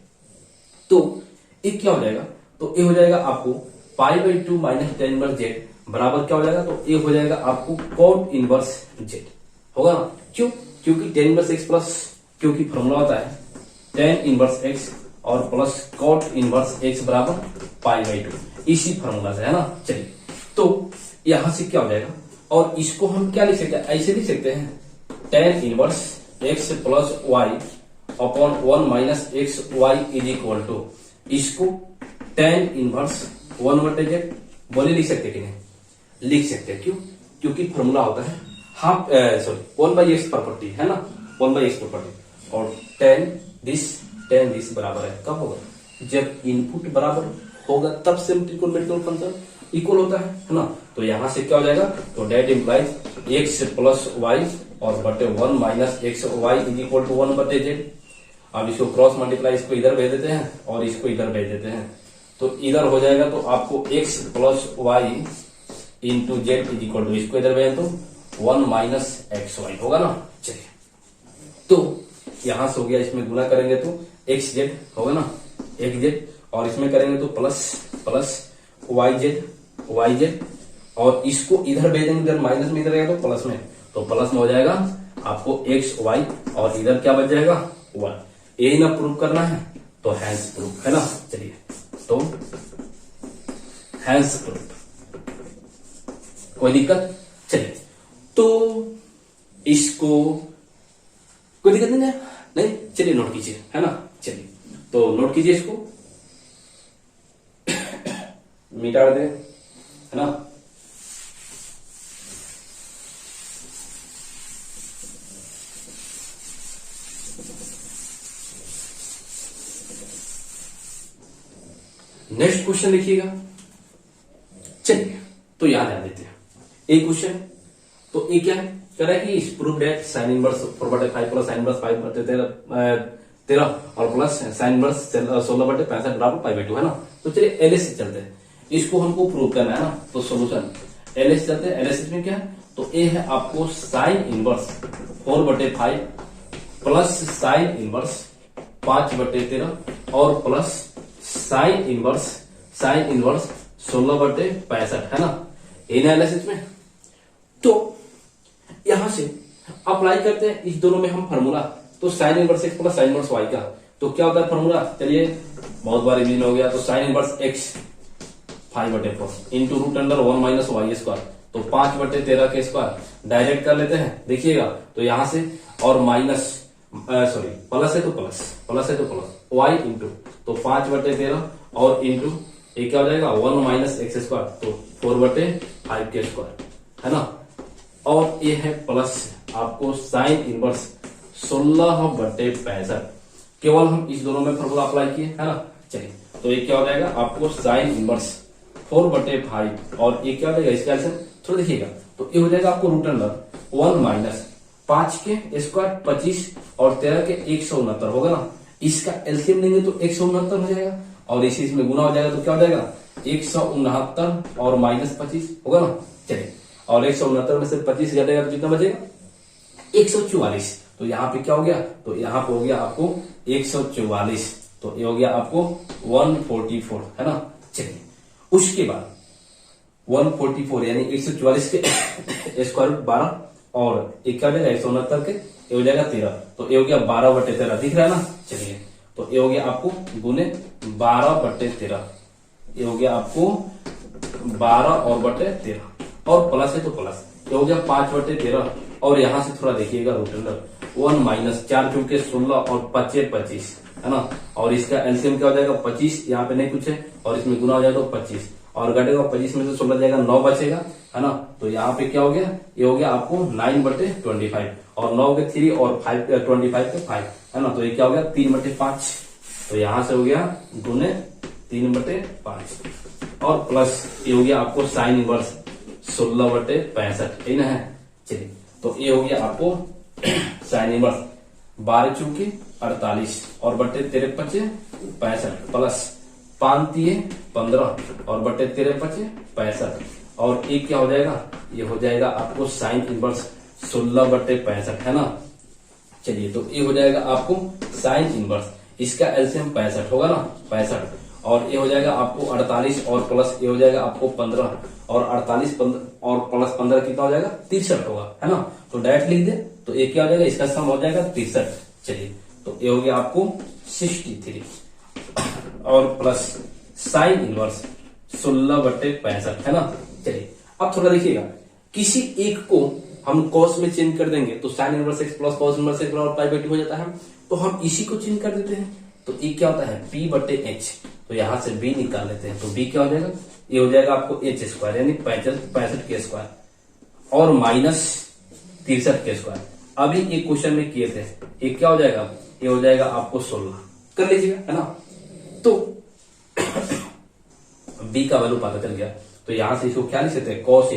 तो एक क्या हो जाएगा? तो ये हो जाएगा आपको π/2 माइनस tan इनवर्स z बराबर क्या हो जाएगा? तो ये हो जाएगा आपको cot इनवर्स z होगा ना। क्यों? क्योंकि tan इनवर्स x प्लस, क्योंकि फॉर्मूला होता है tan इनवर्स x और प्लस cot इनवर्स x बराबर π/2, इसी फॉर्मूला से, है ना। चलिए तो यहां से क्या हो जाएगा, और इसको हम क्या लिख सकते हैं? ऐसे लिख सकते हैं tan inverse x plus y upon 1 minus x y is equal to, इसको tan इनवर्स 1/z बोले लिख सकते कि नहीं? लिख सकते हैं। क्यों? क्योंकि फॉर्मूला होता है हाफ सॉरी 1/x प्रॉपर्टी है ना, 1/x प्रॉपर्टी। और टेन दिस बराबर है, कब होगा, जब इनपुट बराबर होगा तब से ट्रिगोनोमेट्रिक फंक्शन इक्वल होता है ना। तो यहां से क्या हो जाएगा, तो that implies x plus y और बटे 1 minus x y is equal to 1/z। अब इसको क्रॉस मल्टीप्लाई, इसको इधर भेज देते हैं और इसको इधर भेज देते हैं, तो इधर हो जाएगा तो आपको x plus y into z is equal to, इसको इधर भेज तो 1 माइनस एक्स वाई होगा ना। चलिए, तो यहां से हो गया, इसमें गुना करेंगे तो एक्स जेड होगा ना, एक्स जेड, और इसमें करेंगे तो प्लस वाई जेड, और इसको इधर भेजेंगे, इधर माइनस में, इधर रहेगा तो प्लस में, तो प्लस में हो जाएगा आपको एक्स वाई, और इधर क्या बच जाएगा 1। यही ना प्रूफ करना है, तो हैंस प्रूफ है ना। चलिए, तो हैंस प्रूफ, कोई दिक्कत। चलिए, तो इसको कोई दिक्कत नहीं है, नहीं, चलिए नोट कीजिए, है ना। चलिए, तो नोट कीजिए, इसको मिटा दे, है ना। नेक्स्ट क्वेश्चन लिखिएगा। चलिए, तो याद आ देते हैं एक क्वेश्चन। तो ये क्या है, कह रहा है कि prove that sine inverse 4/5 plus sine inverse 5/13 और प्लस साइन इनवर्स 16/65 बराबर π/2 है ना। तो चलिए एलएस से चलते हैं, इसको हमको प्रूव करना है ना। तो सोल्यूशन एलएस चलते हैं। एलएस में क्या है, तो ए है आपको sine inverse 4/5 plus sine inverse 5/13 और प्लस साइन इनवर्स 16/65 है ना, एनालिसिस में। तो यहां से अप्लाई करते हैं इस दोनों में हम फार्मूला। तो sine inverse x plus sine inverse y का तो क्या होता है फार्मूला, चलिए बहुत बार रिवीजन हो गया। तो sine inverse x 5/4 into root under 1 minus y square, तो 5/13 के स्क्वायर डायरेक्ट कर लेते हैं, देखिएगा। तो यहां से और माइनस सॉरी प्लस है तो प्लस वाई इंटू, तो 5/13 और इंटू ये क्या हो जाएगा 1 माइनस एक्स स्क्वायर, तो 4/5 के स्क्वायर है ना। और ये है प्लस आपको साइन इनवर्स 16/65, केवल हम इस दोनों में फॉर्मूला अप्लाई किए है ना। चलिए, तो ये क्या हो जाएगा आपको साइन इनवर्स 4/5 और ये क्या हो जाएगा, इसका एल्सियम थोड़ा देखिएगा, तो ये हो जाएगा आपको रूट अंडर 1 माइनस 5 के स्क्वायर 25 और 13 के 169 होगा ना। इसका एलसीएम लेंगे तो 169 हो जाएगा, और इसी इसमें गुना हो जाएगा तो क्या हो जाएगा 169 और माइनस 25 होगा ना। चलिए, और 169 में से 25 घटेगा तो कितना बचेगा 144। तो यहाँ पे क्या हो गया, तो यहाँ पे हो गया आपको 144, तो ये हो गया आपको 144 है ना। चलिए, उसके बाद 144 यानी 144 के स्क्वायर रूट 12 और एक क्या हो जाएगा 169 के ये हो जाएगा 13, तो ये हो गया 12/13 दिख रहा है ना। चलिए, तो ये हो गया आपको गुने 12/13, ये हो गया आपको 12 और बटे 13 और प्लस है तो प्लस, ये हो गया 5/13 और यहां से थोड़ा देखिएगा रूट अंडर 1 माइनस 4 चूंकि 16 और 25 है ना। और इसका एलसीएम क्या हो जाएगा 25, यहाँ पे नहीं कुछ है, और इसमें गुना हो जाएगा तो 25 और घटेगा 25 में से 16 जाएगा 9 बचेगा है ना। तो यहाँ पे क्या हो गया, ये हो गया आपको 9/25 और 9 के 3 और 25 के 5 है ना। तो ये क्या हो गया 3/5, तो यहां से हो गया गुने 3/5 और प्लस ये हो गया आपको साइन इनवर्स 16/65 है ना। चलिए, तो ये हो गया आपको साइन इनवर्स 12 चूंकि 48 और बटे 13/5 65 प्लस 5×3 = 15 और बटे 13/5 65 और एक क्या हो जाएगा, ये हो जाएगा आपको साइन इनवर्स 16/65 है ना। चलिए, तो ये हो जाएगा आपको साइन इनवर्स, इसका एलसीएम 65 होगा ना 65, और ये हो जाएगा आपको 48 और प्लस ये हो जाएगा आपको 15 और 48 और प्लस 15 कितना हो जाएगा 63 होगा है ना। तो डायरेक्ट लिख दे, तो ये क्या हो जाएगा इसका सम हो जाएगा 63। चलिए, तो ये हो गया आपको 63 और प्लस साइन इनवर्स 16/65 है ना। चलिए, अब थोड़ा देखिएगा, किसी एक को हम कॉस में चेंज कर देंगे तो sine inverse x plus cos inverse x बराबर π/2 हो जाता है। तो हम इसी को चेंज कर देते हैं, तो ये क्या होता है p/h, तो यहां से b निकाल लेते हैं, तो b क्या हो जाएगा, ये हो जाएगा आपको h स्क्वायर यानी 65 के स्क्वायर और माइनस 63 के स्क्वायर। अभी एक क्वेश्चन में किए थे, एक क्या हो जाएगा, ये हो जाएगा आपको 16 कर लीजिएगा, है ना। तो b का वैल्यू पता चल गया, तो यहां से इसको क्या लिख सकते हैं, कॉस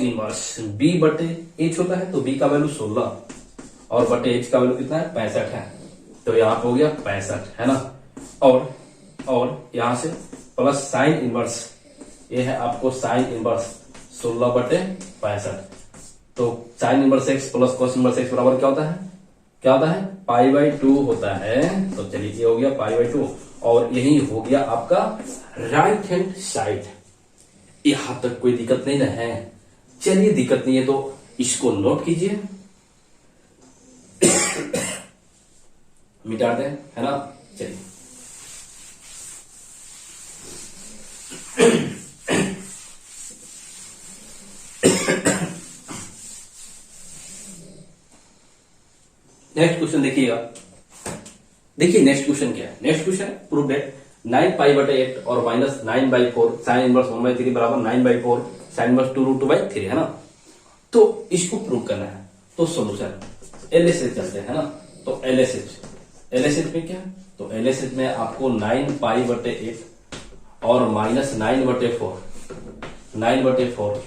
इनवर्स b बटे h होता है, तो b का वैल्यू 16 और बटे h का वैल्यू कितना है, 65 है। तो यहाँ पे हो गया 65, है ना। और यहां से प्लस साइन इनवर्स, ये है आपको साइन इनवर्स 16 बटे 65। तो sine inverse x plus cos inverse x बराबर क्या होता है π/2 होता है। तो चलिए ये हो गया π/2 और यही हो गया आपका राइट हैंड साइड। यहां तक कोई दिक्कत नहीं ना है। चलिए दिक्कत नहीं है तो इसको नोट कीजिए, मिटा दें, है ना। चलिए नेक्स्ट क्वेश्चन देखिएगा। देखिए नेक्स्ट क्वेश्चन क्या है, नेक्स्ट क्वेश्चन प्रूव दैट 9π/8 और माइनस 9/4 साइन इनवर्स 1/3 बराबर 9/4 साइन इनवर्स 2√2/3, है ना। तो इसको प्रूव करना है, तो सोल्यूशन एलएसएच चलते हैं, है ना। तो एलएसएच में क्या है, तो एलएसएच में आपको 9π/8 और माइनस 9/4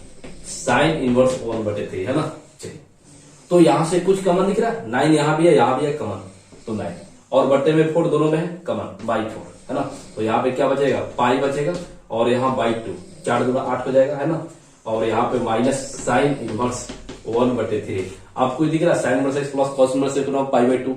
साइन इनवर्स 1/3, है ना। चलिए तो यहां से कुछ कमन दिख रहा है, 9 यहां भी है कमन, तो 9 और बट्टे में 4 दोनों में है कमन, /4, है ना। तो यहाँ पे क्या बचेगा, पाई बचेगा और यहाँ /2, 4 दूना 8 हो जाएगा, है ना। और यहाँ पे माइनस साइन इनवर्स 1/3। आपको दिख रहा है sine inverse x plus cos inverse x बराबर π/2,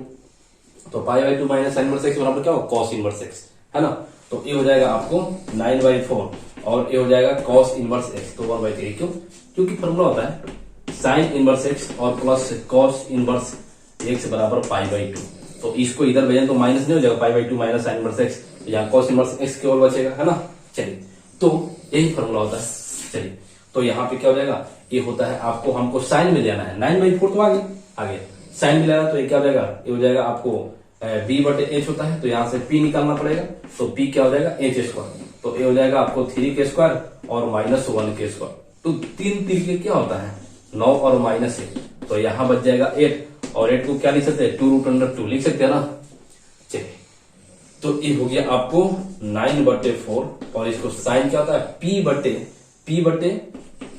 तो π/2 माइनस साइन इनवर्स x बराबर क्या होगा, कॉस इनवर्स x, है ना। तो ये हो जाएगा आपको 9/4 और ये हो जाएगा कॉस इनवर्स x, तो 1/3। क्यों, क्योंकि फॉर्मूला होता है साइन इनवर्स x और प्लस कॉस इनवर्स x बराबर π/2। तो इसको इधर भेजें तो माइनस नहीं हो जाएगा, π/2 माइनस साइन इनवर्स x, यहाँ कॉस इनवर्स x केवल बचेगा, है ना। चलिए तो यही फॉर्मूला होता है। चलिए तो यहाँ पे क्या हो जाएगा, ये होता है आपको, हमको साइन में लेना है, 9/4 तो आगे साइन में लेना, तो ये क्या हो जाएगा, ये हो जाएगा आपको b/h होता है, तो यहाँ से p निकालना पड़ेगा, तो p क्या हो जाएगा h², तो ये हो जाएगा आपको 3 और माइनस 1 तो 3 तरीके क्या होता है 9 और माइनस 1, तो यहाँ बच जाएगा 8 और 8 को क्या लिख सकते हैं 2√2 लिख सकते हैं ना। चलिए तो ये हो गया आपको 9/4 और इसको साइन क्या होता है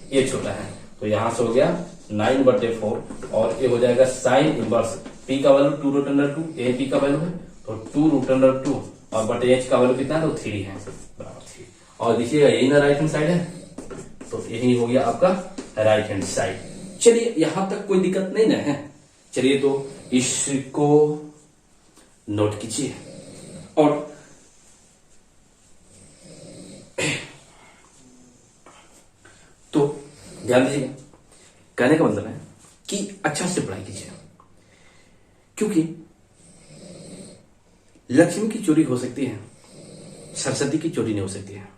p/h होता है, तो यहां से हो गया 9/4 और ये हो जाएगा साइन इनवर्स p का वैल्यू 2√2, a p का वैल्यू है तो 2√2 और बटे h का वैल्यू कितना है, तो 3 है, बराबर 3। और देखिएगा यही ना राइट हैंड साइड है, तो यही हो गया आपका राइट हैंड साइड। चलिए यहां तक कोई दिक्कत नहीं ना है। चलिए तो इसको नोट कीजिए और तो ध्यान दीजिएगा, कहने का मतलब है कि अच्छा से पढ़ाई कीजिए, क्योंकि लक्ष्मी की चोरी हो सकती है, सरस्वती की चोरी नहीं हो सकती है।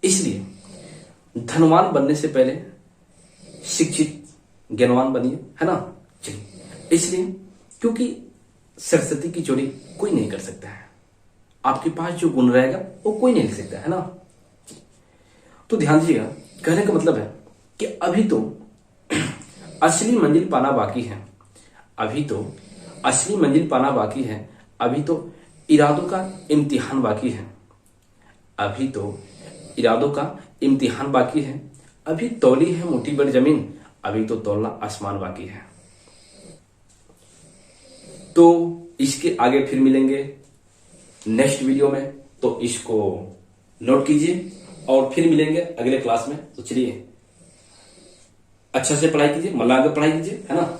इसलिए धनवान बनने से पहले शिक्षित ज्ञानवान बनिए, है ना। चलिए इसलिए क्योंकि सरस्वती की चोरी कोई नहीं कर सकता है, आपके पास जो गुण रहेगा वो कोई नहीं लिख सकता, है ना। तो ध्यान दीजिएगा, कहने का मतलब है कि अभी तो असली मंजिल पाना बाकी है, अभी तो असली मंजिल पाना बाकी है, अभी तो इरादों का इम्तिहान बाकी है, अभी तो इरादों का इम्तिहान बाकी है, अभी तौली है मुट्ठी भर जमीन, अभी तो तौलना आसमान बाकी है। तो इसके आगे फिर मिलेंगे नेक्स्ट वीडियो में, तो इसको नोट कीजिए और फिर मिलेंगे अगले क्लास में। तो चलिए अच्छा से पढ़ाई कीजिए, मतलब आगे पढ़ाई कीजिए, है ना।